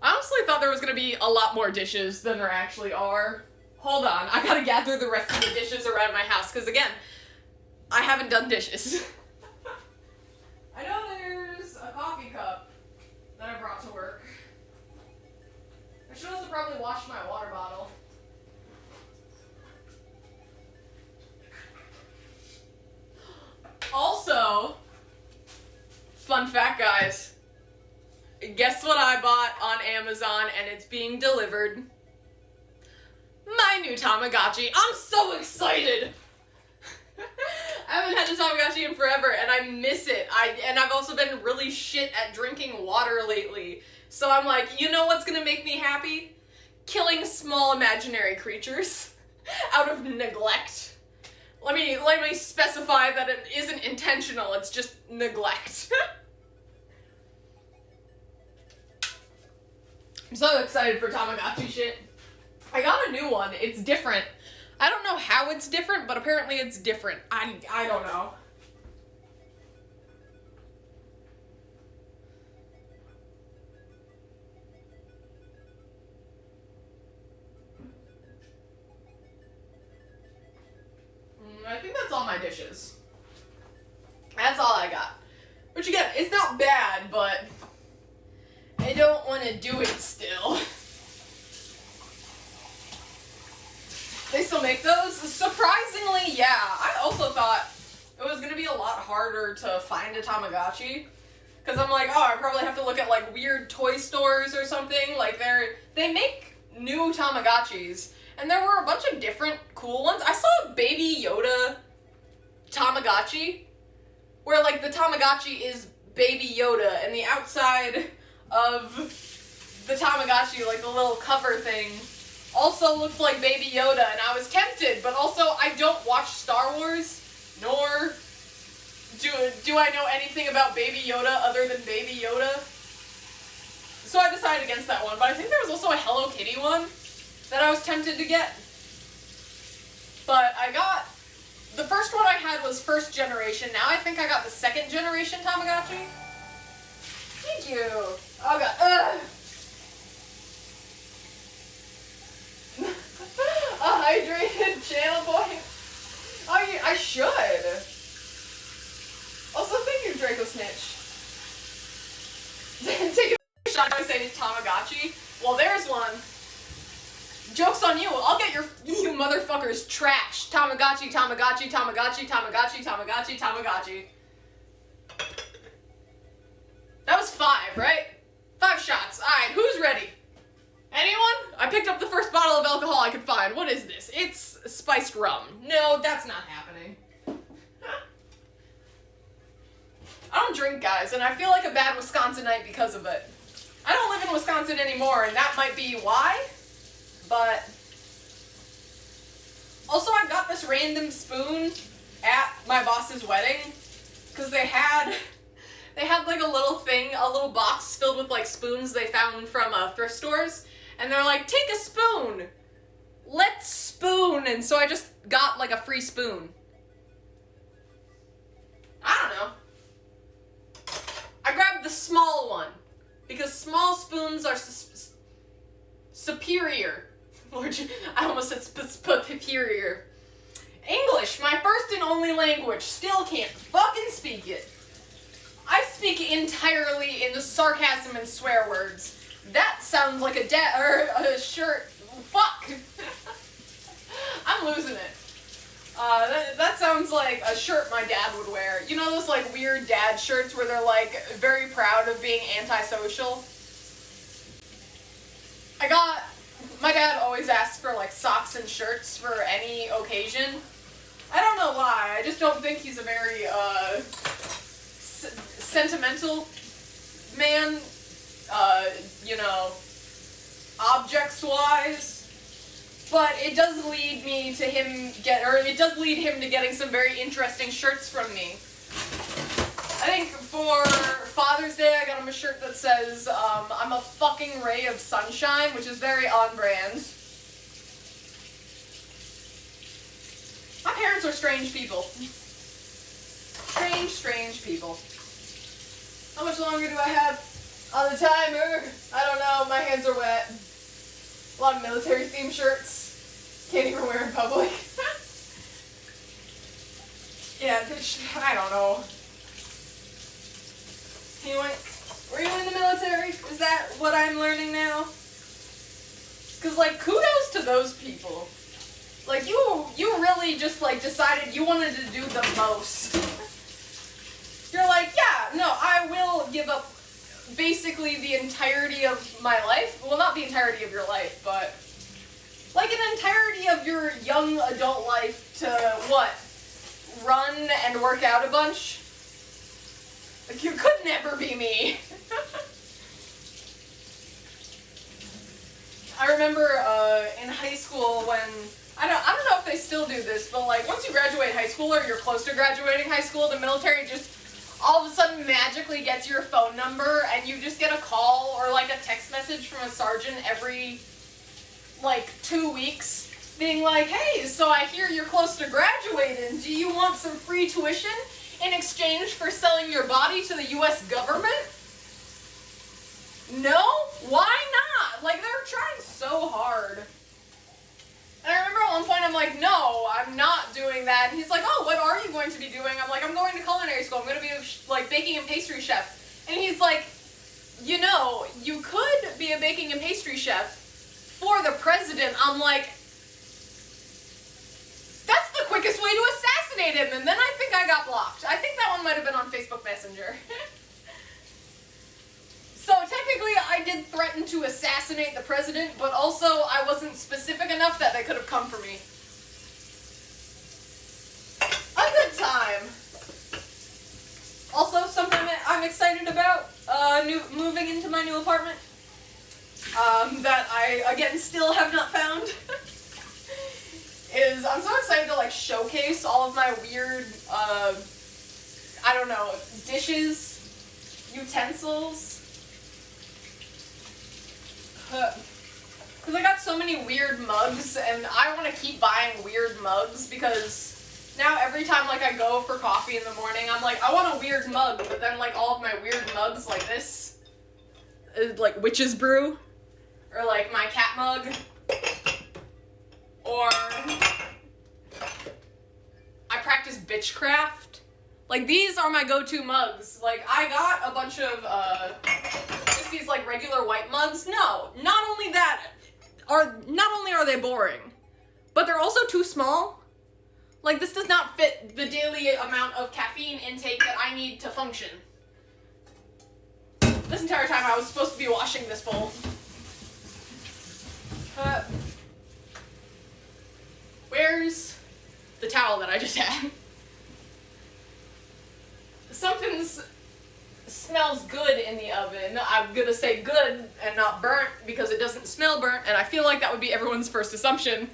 I honestly thought there was going to be a lot more dishes than there actually are. Hold on, I gotta gather the rest of the dishes around my house, because again, I haven't done dishes. I know there's a coffee cup that I brought to work. I should also probably wash my water bottle. Also, fun fact, guys. Guess what I bought on Amazon and it's being delivered? My new Tamagotchi. I'm so excited! I haven't had a Tamagotchi in forever and I miss it. And I've also been really shit at drinking water lately. So I'm like, you know what's gonna make me happy? killing small imaginary creatures out of neglect. Let me specify that it isn't intentional, it's just neglect. I'm so excited for Tamagotchi shit. I got a new one. It's different. I don't know how it's different, but apparently it's different. I don't know. I think that's all my dishes. That's all I got. Which again, it's not bad, but I don't want to do it still. They still make those? Surprisingly, yeah. I also thought it was going to be a lot harder to find a Tamagotchi. Because I'm like, oh, I probably have to look at like weird toy stores or something. Like they make new Tamagotchis. And there were a bunch of different cool ones. I saw a Baby Yoda Tamagotchi. Where like the Tamagotchi is Baby Yoda. And the outside of the Tamagotchi, like the little cover thing, also looked like Baby Yoda, and I was tempted, but also I don't watch Star Wars, nor do I know anything about Baby Yoda other than Baby Yoda. So I decided against that one, but I think there was also a Hello Kitty one that I was tempted to get. But I got, the first one I had was first generation, now I think I got the second generation Tamagotchi. Thank you. Oh god, a hydrated channel boy. Oh, yeah, I should. Also, thank you, Draco Snitch. Take a shot by saying Tamagotchi. Well, there's one. Joke's on you. I'll get you motherfuckers trashed. Tamagotchi, Tamagotchi, Tamagotchi, Tamagotchi, Tamagotchi, Tamagotchi. That was 5, right? 5 shots. Alright, who's ready? Anyone? I picked up the first bottle of alcohol I could find. What is this? It's spiced rum. No, that's not happening. I don't drink, guys, and I feel like a bad Wisconsinite because of it. I don't live in Wisconsin anymore, and that might be why, but... Also, I got this random spoon at my boss's wedding, because they had like a little thing, a little box filled with like spoons they found from thrift stores, and they're like, take a spoon! Let's spoon! And so I just got like a free spoon. I don't know. I grabbed the small one, because small spoons are superior. I almost said superior. English, my first and only language, still can't fucking speak it. I speak entirely in the sarcasm and swear words. That sounds like a shirt. Fuck. I'm losing it. That sounds like a shirt my dad would wear. You know those like weird dad shirts where they're like very proud of being antisocial? My dad always asks for like socks and shirts for any occasion. I don't know why, I just don't think he's a very, sentimental man, you know, objects-wise. But it does lead me to him getting some very interesting shirts from me. I think for Father's Day, I got him a shirt that says, I'm a fucking ray of sunshine, which is very on brand. My parents are strange people. Strange people. How much longer do I have on the timer? I don't know, my hands are wet. A lot of military themed shirts. Can't even wear in public. Yeah, I don't know. Were you in the military? Is that what I'm learning now? Because, like, kudos to those people. Like, you really just, like, decided you wanted to do the most. You're like, yeah, no, I will give up basically the entirety of my life. Well, not the entirety of your life, but like an entirety of your young adult life to, what, run and work out a bunch? Like, you could never be me. I remember in high school when, I don't know if they still do this, but like once you graduate high school or you're close to graduating high school, the military just all of a sudden magically gets your phone number and you just get a call or like a text message from a sergeant every like 2 weeks being like, hey, so I hear you're close to graduating. Do you want some free tuition in exchange for selling your body to the US government? No? Why not? Like, they're trying so hard. And I remember at one point I'm like, no, I'm not doing that. And he's like, oh, what are you going to be doing? I'm like, I'm going to culinary school. I'm going to be like baking and pastry chef. And he's like, you know, you could be a baking and pastry chef for the president. I'm like, that's the quickest way to assassinate him. And then I think I got blocked. I think that one might have been on Facebook Messenger. So technically I did threaten to assassinate the president, but also I wasn't specific enough that they could have come for me. A good time. Also, something that I'm excited about, moving into my new apartment, that I, again, still have not found, is I'm so excited to, like, showcase all of my weird, I don't know, dishes, utensils. Because I got so many weird mugs, and I want to keep buying weird mugs, because now every time, like, I go for coffee in the morning, I'm like, I want a weird mug, but then, like, all of my weird mugs, like this, is, like, witch's brew, or, like, my cat mug, or I practice bitchcraft. Like, these are my go-to mugs. Like, I got a bunch of, just these, like, regular white mugs. No, not only are they boring, but they're also too small. Like, this does not fit the daily amount of caffeine intake that I need to function. This entire time I was supposed to be washing this bowl. Where's the towel that I just had? Something smells good in the oven. I'm gonna say good and not burnt because it doesn't smell burnt, and I feel like that would be everyone's first assumption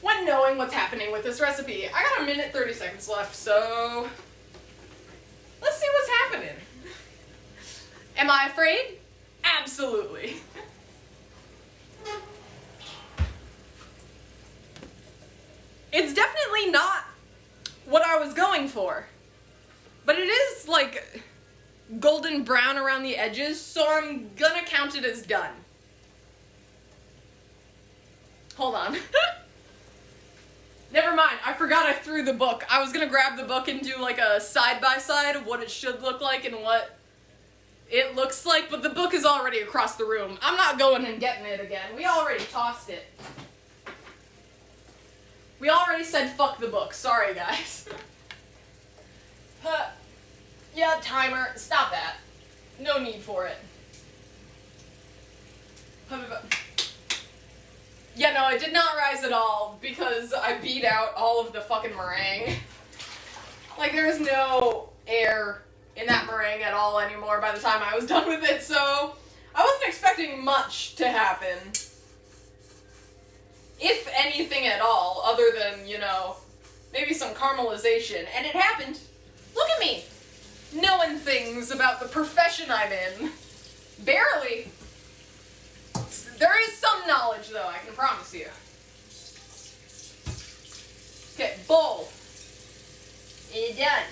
when knowing what's happening with this recipe. I got 1 minute 30 seconds left, so let's see what's happening. Am I afraid? Absolutely. It's definitely not what I was going for. But it is, like, golden brown around the edges, so I'm gonna count it as done. Hold on. Never mind, I forgot I threw the book. I was gonna grab the book and do, like, a side-by-side of what it should look like and what it looks like, but the book is already across the room. I'm not going and getting it again. We already tossed it. We already said fuck the book. Sorry, guys. Yeah, timer. Stop that. No need for it. Yeah, no, it did not rise at all because I beat out all of the fucking meringue. Like, there's no air in that meringue at all anymore by the time I was done with it, so I wasn't expecting much to happen. If anything at all, other than, you know, maybe some caramelization. And it happened. Look at me! Knowing things about the profession I'm in. Barely. There is some knowledge, though, I can promise you. Okay, bowl. It's done.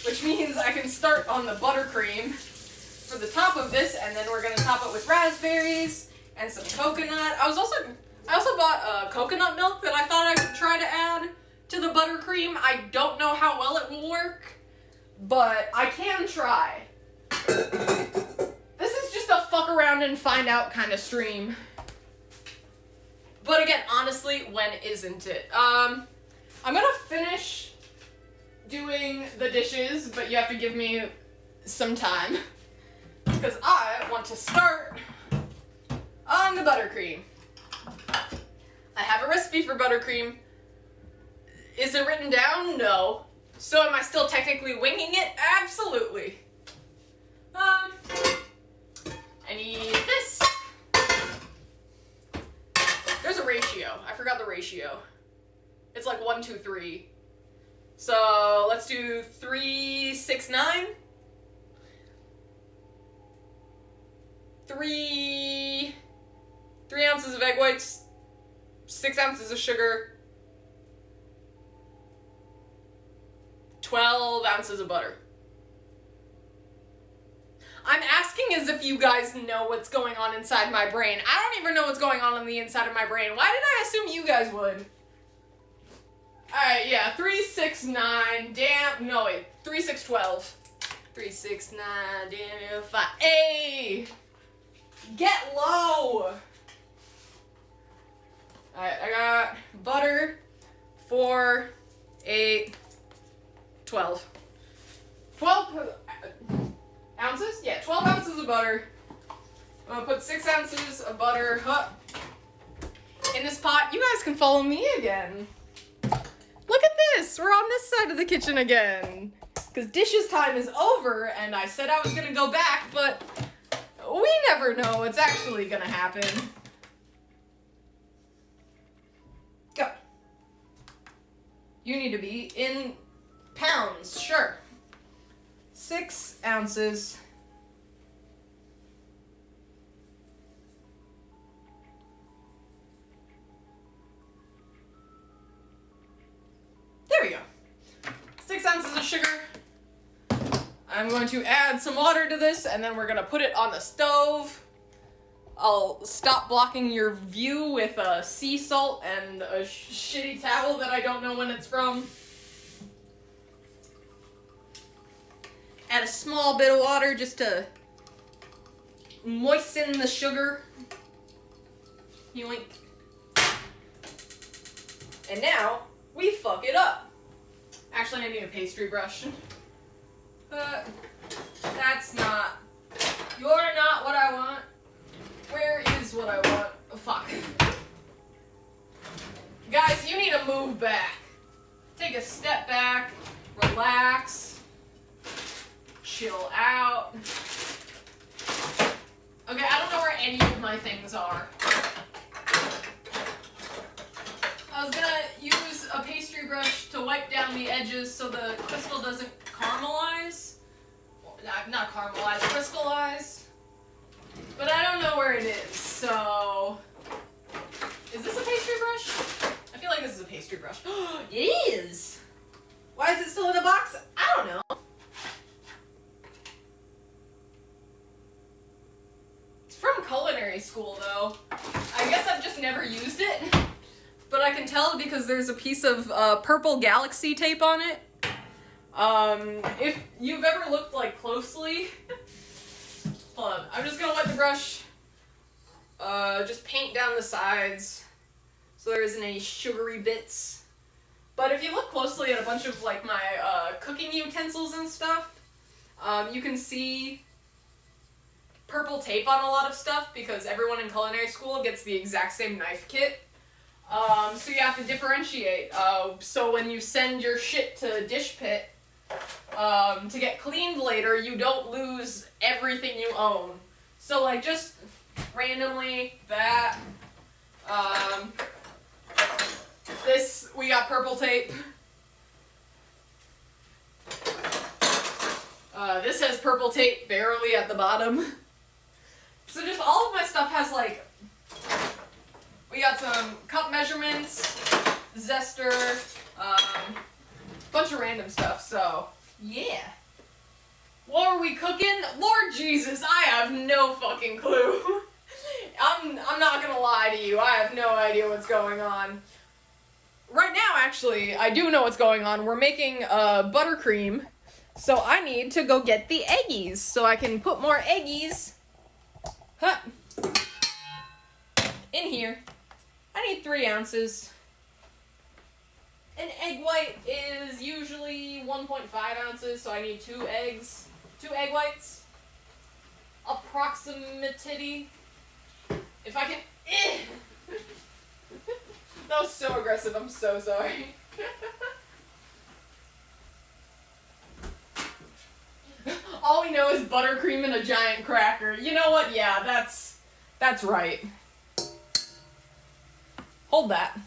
Which means I can start on the buttercream for the top of this, and then we're gonna top it with raspberries and some coconut. I also bought coconut milk that I thought I could try to add to the buttercream. I don't know how well it will work, but I can try. This is just a fuck around and find out kind of stream. But again, honestly, when isn't it? I'm gonna finish doing the dishes, but you have to give me some time because I want to start on the buttercream. I have a recipe for buttercream. Is it written down? No. So am I still technically winging it? Absolutely. I need this. There's a ratio. I forgot the ratio. It's like 1, 2, 3. So let's do 3, 6, 9. 3 ounces of egg whites, 6 ounces of sugar, 12 ounces of butter. I'm asking as if you guys know what's going on inside my brain. I don't even know what's going on the inside of my brain. Why did I assume you guys would? Alright, yeah, 3, 6, 9, damn, no wait, 3, 6, 12. 3, 6, 9, damn, 5, hey! Get low! Alright, I got butter, 4, 8, 12. 12 ounces? Yeah, 12 ounces of butter. I'm gonna put 6 ounces of butter in this pot. You guys can follow me again. Look at this! We're on this side of the kitchen again. Because dishes time is over, and I said I was gonna go back, but we never know what's actually gonna happen. Go. You need to be in pounds, sure. 6 ounces. There we go. 6 ounces of sugar. I'm going to add some water to this, and then we're gonna put it on the stove. I'll stop blocking your view with sea salt and a shitty towel that I don't know when it's from. Add a small bit of water just to moisten the sugar. Yoink. And now, we fuck it up. Actually, I need a pastry brush. That's not... You're not what I want. Where is what I want? Oh, fuck. Guys, you need to move back. Take a step back. Relax. Chill out. Okay, I don't know where any of my things are. I was gonna use a pastry brush to wipe down the edges so the crystal doesn't caramelize. Not caramelize, crystallize. But I don't know where it is, so... Is this a pastry brush? I feel like this is a pastry brush. It is! Why is it still in a box? I don't know. It's from culinary school, though. I guess I've just never used it. But I can tell because there's a piece of purple galaxy tape on it. If you've ever looked, like, closely... Hold on, I'm just gonna wet the brush. Just paint down the sides so there isn't any sugary bits. But if you look closely at a bunch of, like, my cooking utensils and stuff, you can see purple tape on a lot of stuff because everyone in culinary school gets the exact same knife kit. So you have to differentiate. So when you send your shit to Dish Pit to get cleaned later, you don't lose everything you own. So, like, just randomly, that, this, we got purple tape. This has purple tape barely at the bottom. So just all of my stuff has, like, we got some cup measurements, zester, bunch of random stuff, so, yeah. What are we cooking? Lord Jesus, I have no fucking clue. I'm not gonna lie to you, I have no idea what's going on. Right now, actually, I do know what's going on. We're making buttercream, so I need to go get the eggies, so I can put more eggies in here. I need 3 ounces. An egg white is usually 1.5 ounces, so I need 2 eggs. 2 egg whites. Approximately. If I can... That was so aggressive, I'm so sorry. All we know is buttercream and a giant cracker. You know what? Yeah, that's right. Hold that.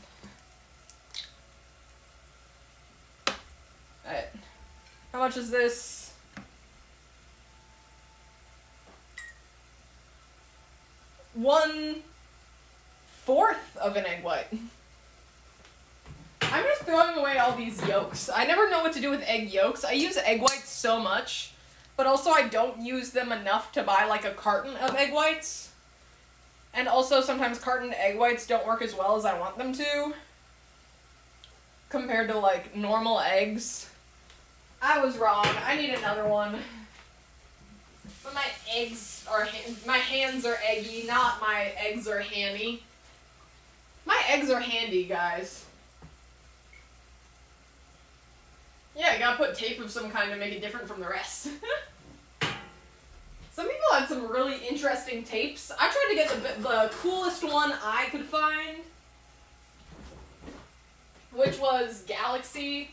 Alright. How much is this? 1/4 of an egg white. I'm just throwing away all these yolks. I never know what to do with egg yolks. I use egg whites so much, but also I don't use them enough to buy like a carton of egg whites. And also sometimes carton egg whites don't work as well as I want them to, compared to like normal eggs. I was wrong. I need another one. But my hands are eggy, not my eggs are handy. My eggs are handy, guys. Yeah, you gotta put tape of some kind to make it different from the rest. Some people had some really interesting tapes. I tried to get the coolest one I could find, which was Galaxy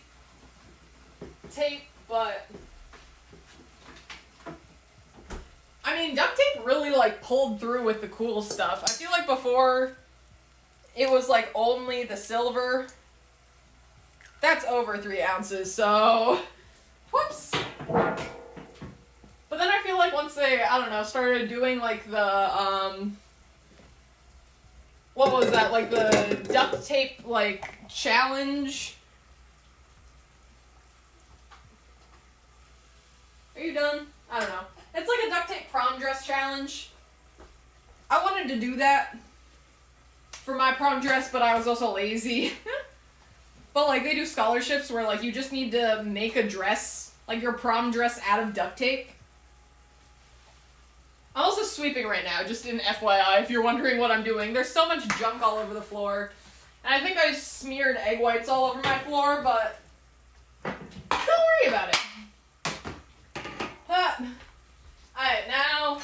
tape, but I mean, duct tape really like pulled through with the cool stuff. I feel like before it was like only the silver. That's over 3 ounces, so whoops. But then I feel like once they, I don't know, started doing like the what was that, like the duct tape like challenge. Are you done? I don't know. It's like a duct tape prom dress challenge. I wanted to do that for my prom dress, but I was also lazy. But like they do scholarships where like you just need to make a dress, like your prom dress out of duct tape. I'm also sweeping right now, just an FYI if you're wondering what I'm doing. There's so much junk all over the floor. And I think I smeared egg whites all over my floor, but don't worry about it. Alright, now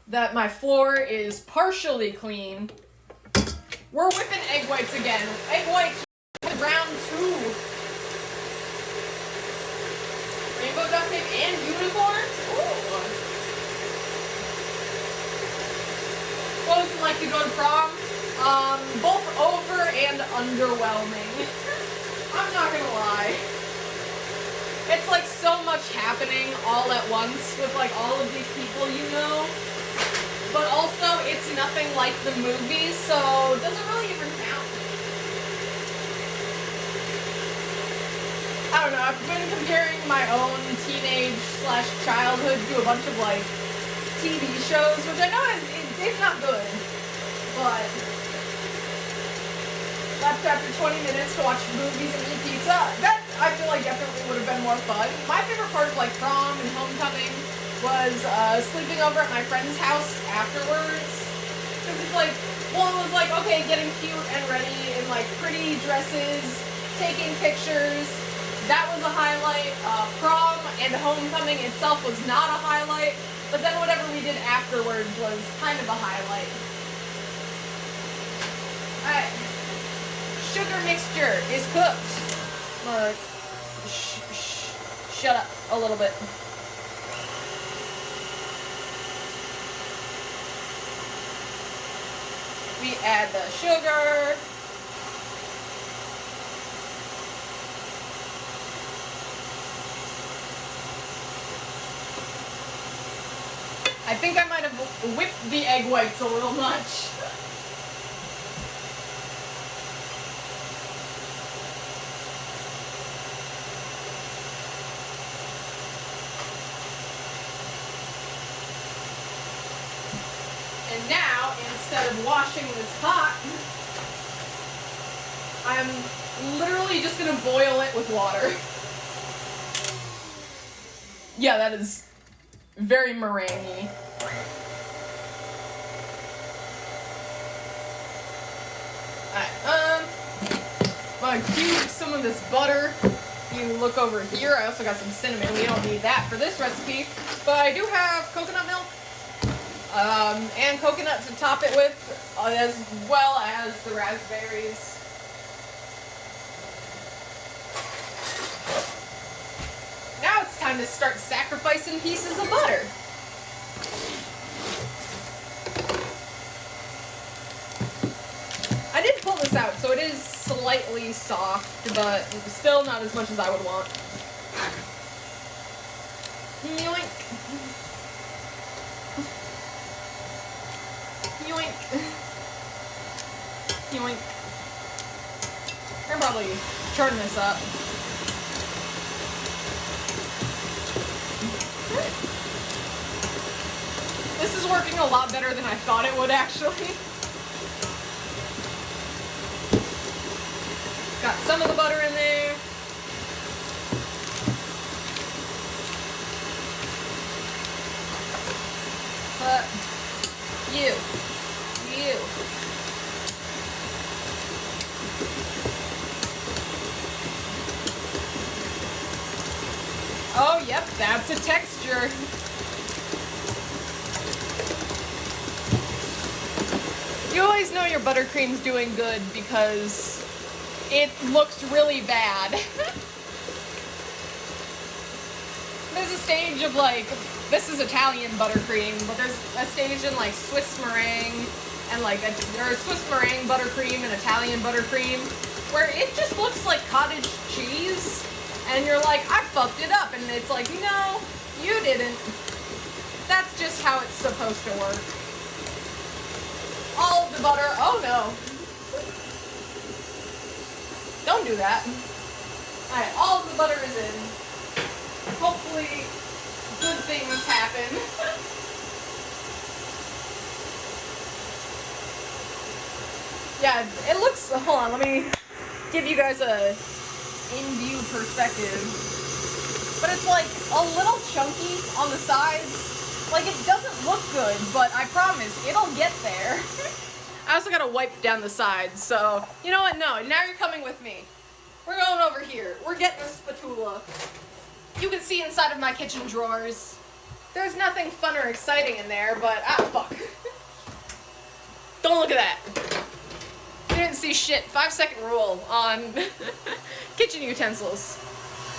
that my floor is partially clean, we're whipping egg whites again. Egg whites round 2. Rainbow duct tape and unicorn? Ooh. What was it like to go to prom? Both over and underwhelming. I'm not gonna lie. It's like so much happening all at once with like all of these people you know. But also it's nothing like the movies, so it doesn't really even count. I don't know, I've been comparing my own teenage/childhood to a bunch of like TV shows, which I know it's not good, but left after 20 minutes to watch movies and eat pizza, that I feel like definitely would have been more fun. My favorite part of like prom and homecoming was sleeping over at my friend's house afterwards. Because it's like, well, it was like, okay, getting cute and ready in like pretty dresses, taking pictures. That was a highlight. Prom and homecoming itself was not a highlight, but then whatever we did afterwards was kind of a highlight. Alright. Sugar mixture is cooked. Shut up a little bit. We add the sugar. I think I might have whipped the egg whites a little much. And now, instead of washing this pot, I'm literally just gonna boil it with water. Yeah, that is very meringue-y. Alright, I'm gonna cube some of this butter. You look over here, I also got some cinnamon. We don't need that for this recipe, but I do have coconut milk. And coconut to top it with, as well as the raspberries. Now it's time time to start sacrificing pieces of butter. I did pull this out, so it is slightly soft, but still not as much as I would want. Yoink. Yoink. Yoink. I'm probably charting this up. This is working a lot better than I thought it would, actually. Got some of the butter in there. But you. Oh, yep, that's a texture. You always know your buttercream's doing good because it looks really bad. There's a stage of like, this is Italian buttercream, but there's a stage in like Swiss meringue and like there's Swiss meringue buttercream and Italian buttercream where it just looks like cottage cheese. And you're like, I fucked it up. And it's like, no, you didn't. That's just how it's supposed to work. All of the butter, oh no. Don't do that. Alright, all of the butter is in. Hopefully, good things happen. Yeah, it looks, hold on, let me give you guys a in-view perspective. But it's like a little chunky on the sides. Like it doesn't look good, but I promise it'll get there. I also gotta wipe down the sides, so you know what? No, now you're coming with me. We're going over here. We're getting a spatula. You can see inside of my kitchen drawers. There's nothing fun or exciting in there, but fuck. Don't look at that. You didn't see shit. 5-second rule on kitchen utensils.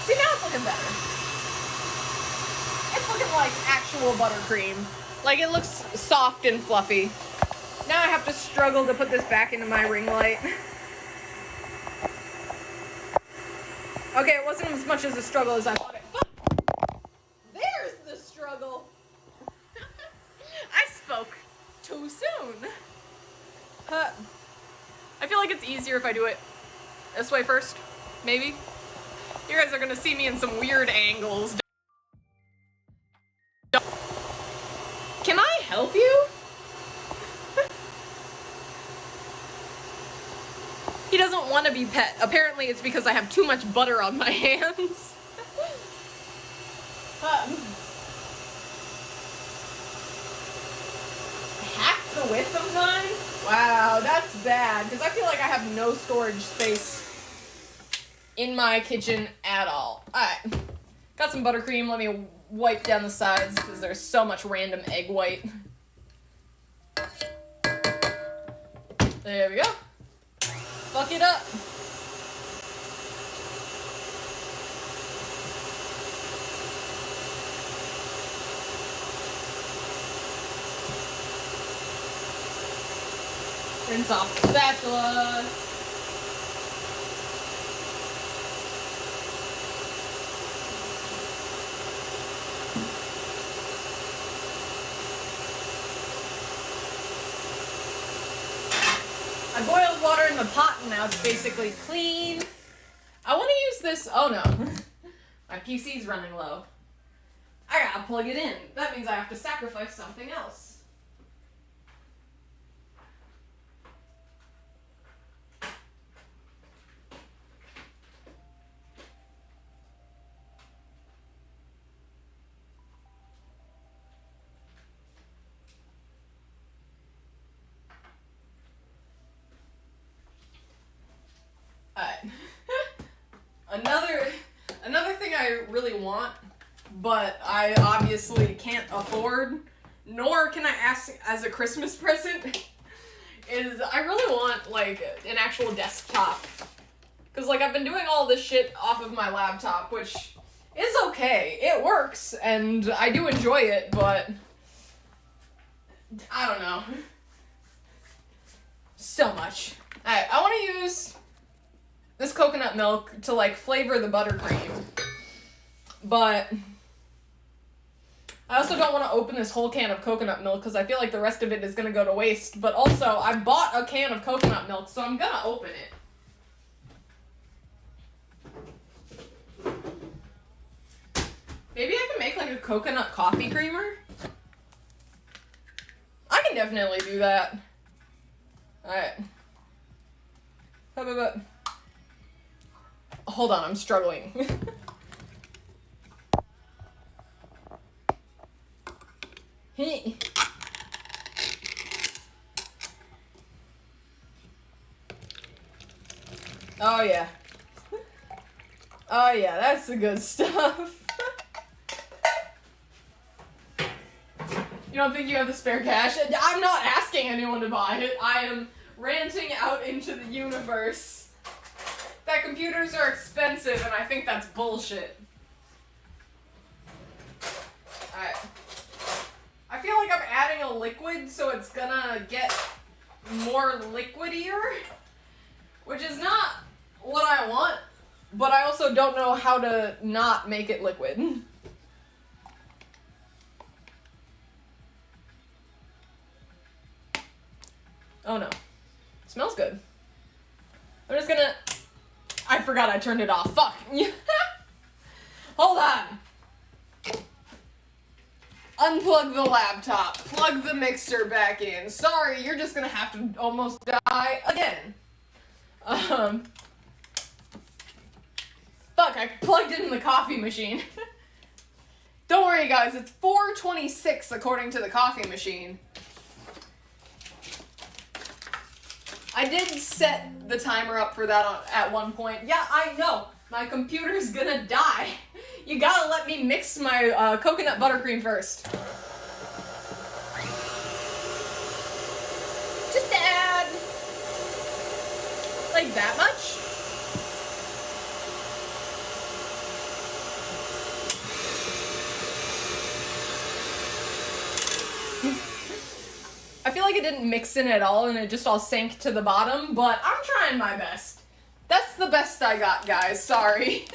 See, now it's looking better. It's looking like actual buttercream. Like, it looks soft and fluffy. Now I have to struggle to put this back into my ring light. Okay, it wasn't as much as a struggle as I thought it. Fuck! There's the struggle. I spoke too soon. I feel like it's easier if I do it this way first. Maybe. You guys are gonna see me in some weird angles. Can I help you? He doesn't want to be pet. Apparently it's because I have too much butter on my hands. Half the width of mine? Wow, that's bad, because I feel like I have no storage space in my kitchen at all. Alright, got some buttercream. Let me wipe down the sides, because there's so much random egg white. There we go. Fuck it up. Rinse off the spatula. I boiled water in the pot and now it's basically clean. I want to use this. Oh no. My PC's running low. I gotta plug it in. That means I have to sacrifice something else. Another thing I really want, but I obviously can't afford, nor can I ask as a Christmas present, is I really want, like, an actual desktop. Because, like, I've been doing all this shit off of my laptop, which is okay. It works, and I do enjoy it, but I don't know. So much. Alright, I want to use this coconut milk to, like, flavor the buttercream. But I also don't want to open this whole can of coconut milk because I feel like the rest of it is going to go to waste. But also, I bought a can of coconut milk, so I'm going to open it. Maybe I can make, like, a coconut coffee creamer? I can definitely do that. Alright. Hold on, I'm struggling. Oh yeah. Oh yeah, that's the good stuff. You don't think you have the spare cash? I'm not asking anyone to buy it. I am ranting out into the universe that computers are expensive, and I think that's bullshit. Alright. I feel like I'm adding a liquid, so it's gonna get more liquidier, which is not what I want, but I also don't know how to not make it liquid. Oh no. Smells good. I'm just gonna... I forgot I turned it off. Fuck. Hold on. Unplug the laptop. Plug the mixer back in. Sorry, you're just gonna have to almost die again. Fuck, I plugged it in the coffee machine. Don't worry, guys. It's 4:26 according to the coffee machine. I did set the timer up for that at one point. Yeah, I know. My computer's gonna die. You gotta let me mix my coconut buttercream first. Just to add, like, that much. I feel like it didn't mix in at all and it just all sank to the bottom, but I'm trying my best. That's the best I got, guys. Sorry.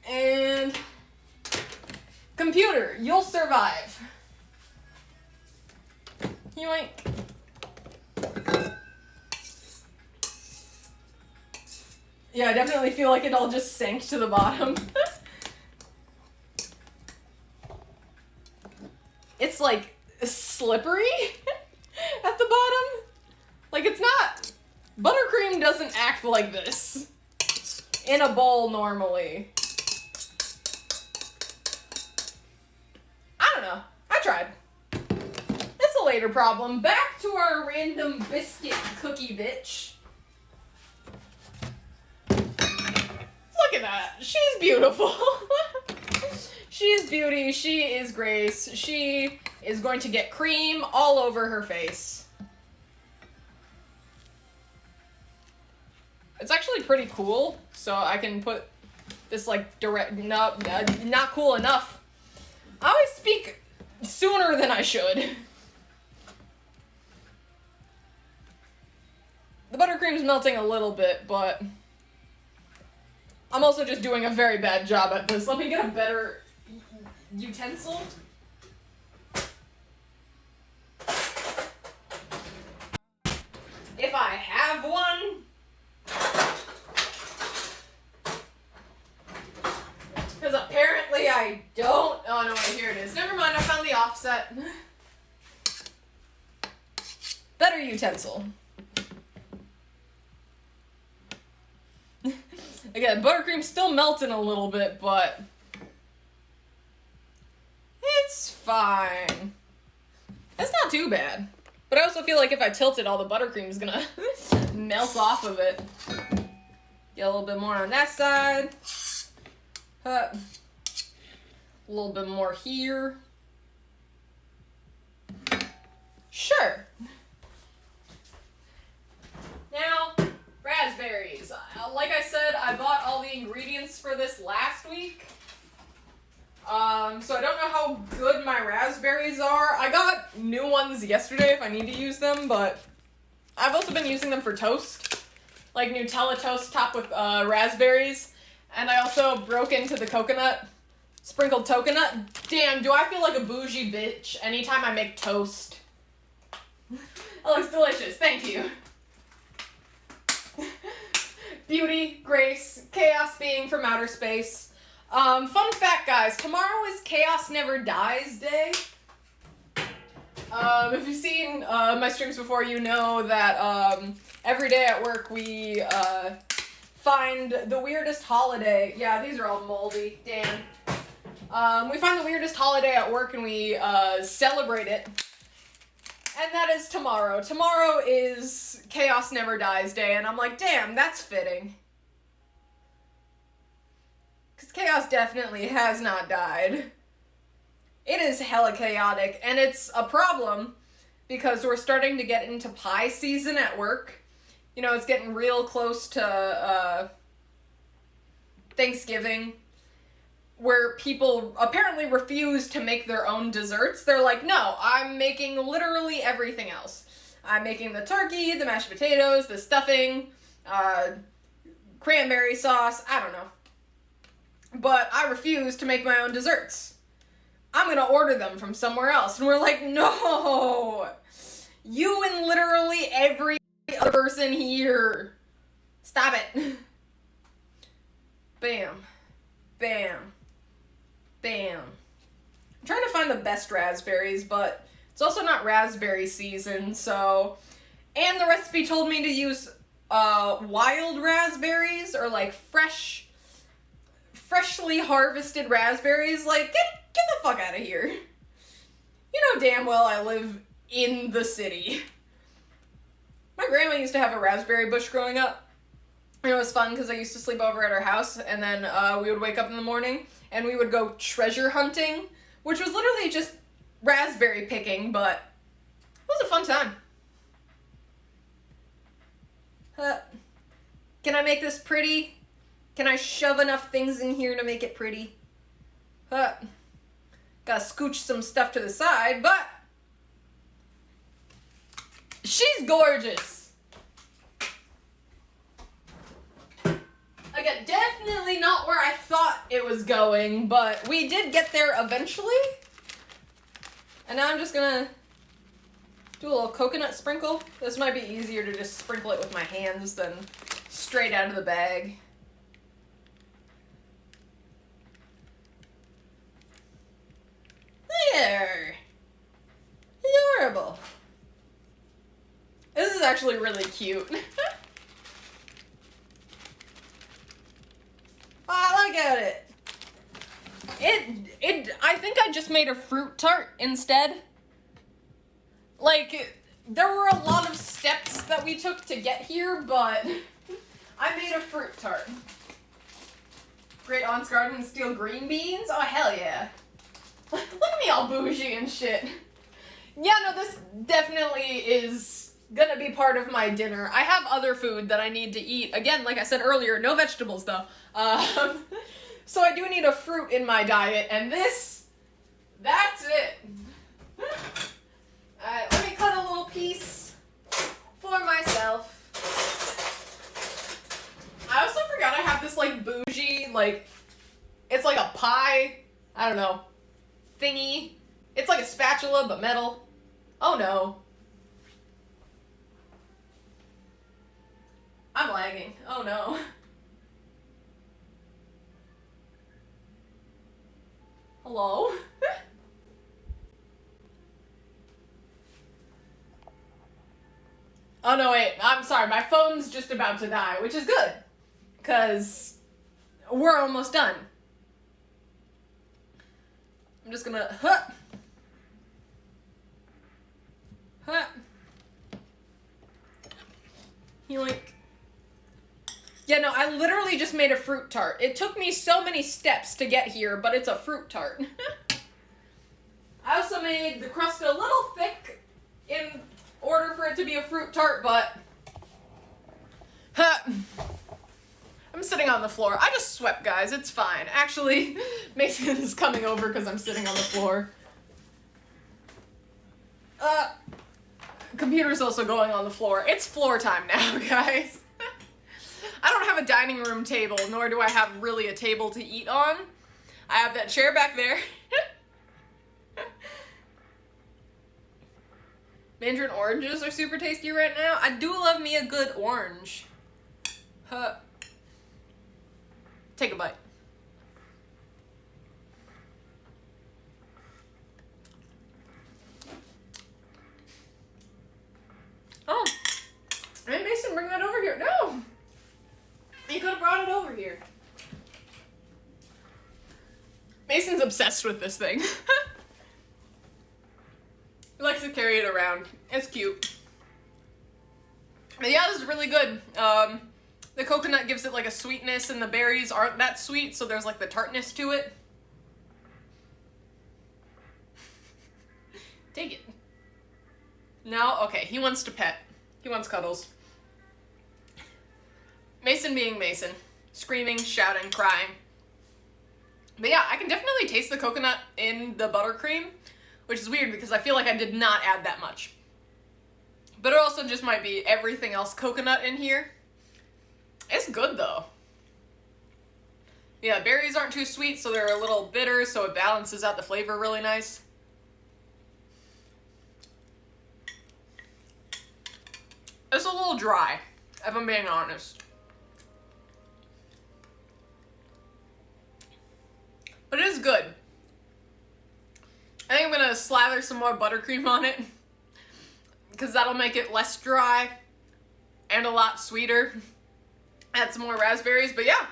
And computer, you'll survive. Yoink. Yeah, I definitely feel like it all just sank to the bottom. It's like slippery at the bottom. Like, it's not. Buttercream doesn't act like this in a bowl normally. I don't know. I tried. It's a later problem. Back to our random biscuit cookie bitch. Look at that. She's beautiful. She is beauty. She is grace. She is going to get cream all over her face. It's actually pretty cool, so I can put this, like, direct... No, not cool enough. I always speak sooner than I should. The buttercream's melting a little bit, but I'm also just doing a very bad job at this. Let me get a better utensil. If I have one. Because apparently I don't. Oh no, wait, here it is. Never mind, I found the offset. Better utensil. Again, buttercream's still melting a little bit, but it's fine. It's not too bad. But I also feel like if I tilt it, all the buttercream's gonna melt off of it. Get a little bit more on that side. A little bit more here. Sure. Now, raspberries. Like I said, I bought all the the ingredients for this last week. So I don't know how good my raspberries are. I got new ones yesterday if I need to use them, but I've also been using them for toast. Like Nutella toast topped with raspberries. And I also broke into the coconut, sprinkled coconut. Damn, do I feel like a bougie bitch anytime I make toast. That looks delicious, thank you. Beauty, grace, chaos being from outer space. Fun fact, guys, tomorrow is Chaos Never Dies Day. If you've seen my streams before, you know that every day at work we find the weirdest holiday. Yeah, these are all moldy, damn. We find the weirdest holiday at work and we celebrate it. And that is tomorrow. Tomorrow is Chaos Never Dies Day, and I'm like, damn, that's fitting. Because chaos definitely has not died. It is hella chaotic, and it's a problem because we're starting to get into pie season at work. You know, it's getting real close to Thanksgiving, where people apparently refuse to make their own desserts. They're like, no, I'm making literally everything else. I'm making the turkey, the mashed potatoes, the stuffing, cranberry sauce, I don't know. But I refuse to make my own desserts. I'm gonna order them from somewhere else. And we're like, no! You and literally every other person here. Stop it. Bam. Bam. Bam. I'm trying to find the best raspberries, but it's also not raspberry season, so... And the recipe told me to use wild raspberries, or like freshly harvested raspberries. Like, get the fuck out of here. You know damn well I live in the city. My grandma used to have a raspberry bush growing up. And it was fun because I used to sleep over at her house, and then we would wake up in the morning and we would go treasure hunting, which was literally just raspberry picking, but it was a fun time. Can I make this pretty? Can I shove enough things in here to make it pretty? Gotta scooch some stuff to the side, but she's gorgeous. Again, definitely not where I thought it was going, but we did get there eventually. And now I'm just gonna do a little coconut sprinkle. This might be easier to just sprinkle it with my hands than straight out of the bag. There. Adorable. This is actually really cute. Oh, look at it. I think I just made a fruit tart instead. Like, there were a lot of steps that we took to get here, but I made a fruit tart. Great Aunt's Garden steal green beans? Oh, hell yeah. Look at me all bougie and shit. Yeah, no, this definitely is gonna be part of my dinner. I have other food that I need to eat. Again, like I said earlier, no vegetables though. So I do need a fruit in my diet, and that's it. Alright, let me cut a little piece for myself. I also forgot I have this, like, bougie, like, it's like a pie, I don't know, thingy. It's like a spatula, but metal. Oh no. I'm lagging. Oh no. Hello? Oh no, wait. I'm sorry. My phone's just about to die, which is good. Because we're almost done. I'm just gonna... Yoink. Yeah, no, I literally just made a fruit tart. It took me so many steps to get here, but it's a fruit tart. I also made the crust a little thick in order for it to be a fruit tart, but... I'm I'm sitting on the floor. I just swept, guys. It's fine. Actually, Mason's coming over because I'm sitting on the floor. Computer's also going on the floor. It's floor time now, guys. I don't have a dining room table, nor do I have really a table to eat on. I have that chair back there. Mandarin oranges are super tasty right now. I do love me a good orange. Huh. Take a bite. Oh. Hey, Mason, bring that over here. No! You could have brought it over here. Mason's obsessed with this thing. He likes to carry it around. It's cute. But yeah, this is really good. The coconut gives it like a sweetness, and the berries aren't that sweet, so there's like the tartness to it. Take it. No? Okay, he wants to pet. He wants cuddles. Mason being Mason. Screaming, shouting, crying. But yeah, I can definitely taste the coconut in the buttercream, which is weird because I feel like I did not add that much. But it also just might be everything else coconut in here. It's good though. Yeah, berries aren't too sweet, so they're a little bitter, so it balances out the flavor really nice. It's a little dry, if I'm being honest. But it is good. I think I'm gonna slather some more buttercream on it, because that'll make it less dry and a lot sweeter. Add some more raspberries, but yeah.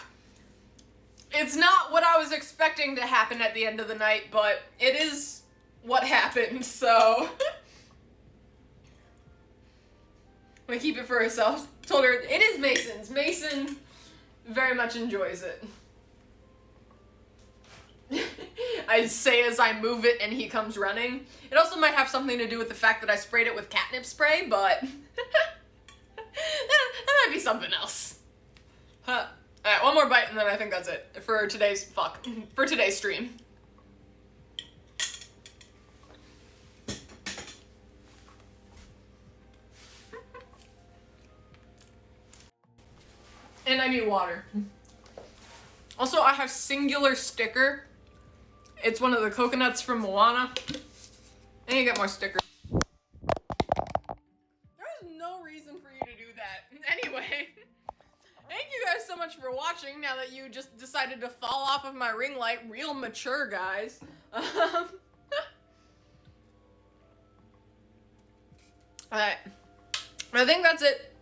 It's not what I was expecting to happen at the end of the night, but it is what happened, so. I'm gonna keep it for herself. Told her, it is Mason's. Mason very much enjoys it. I say as I move it and he comes running. It also might have something to do with the fact that I sprayed it with catnip spray, but that might be something else. Huh. Alright, one more bite and then I think that's it for today's stream. And I need water. Also, I have Singular sticker. It's one of the coconuts from Moana. I need to get more stickers. There's no reason for you to do that. Anyway, thank you guys so much for watching now that you just decided to fall off of my ring light. Real mature, guys. Alright. I think that's it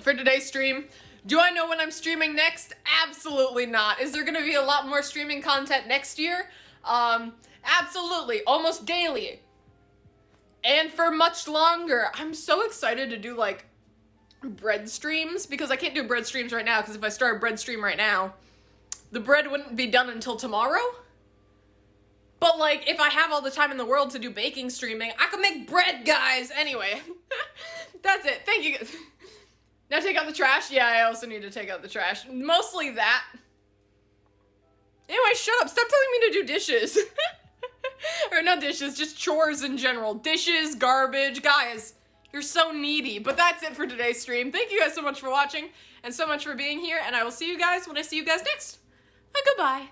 for today's stream. Do I know when I'm streaming next? Absolutely not. Is there going to be a lot more streaming content next year? Absolutely. Almost daily. And for much longer. I'm so excited to do, like, bread streams, because I can't do bread streams right now, because if I start a bread stream right now, the bread wouldn't be done until tomorrow. But, like, if I have all the time in the world to do baking streaming, I could make bread, guys! Anyway. That's it. Thank you guys. Now take out the trash? Yeah, I also need to take out the trash. Mostly that. Anyway, shut up. Stop telling me to do dishes. Or not dishes, just chores in general. Dishes, garbage. Guys, you're so needy. But that's it for today's stream. Thank you guys so much for watching and so much for being here. And I will see you guys when I see you guys next. Goodbye.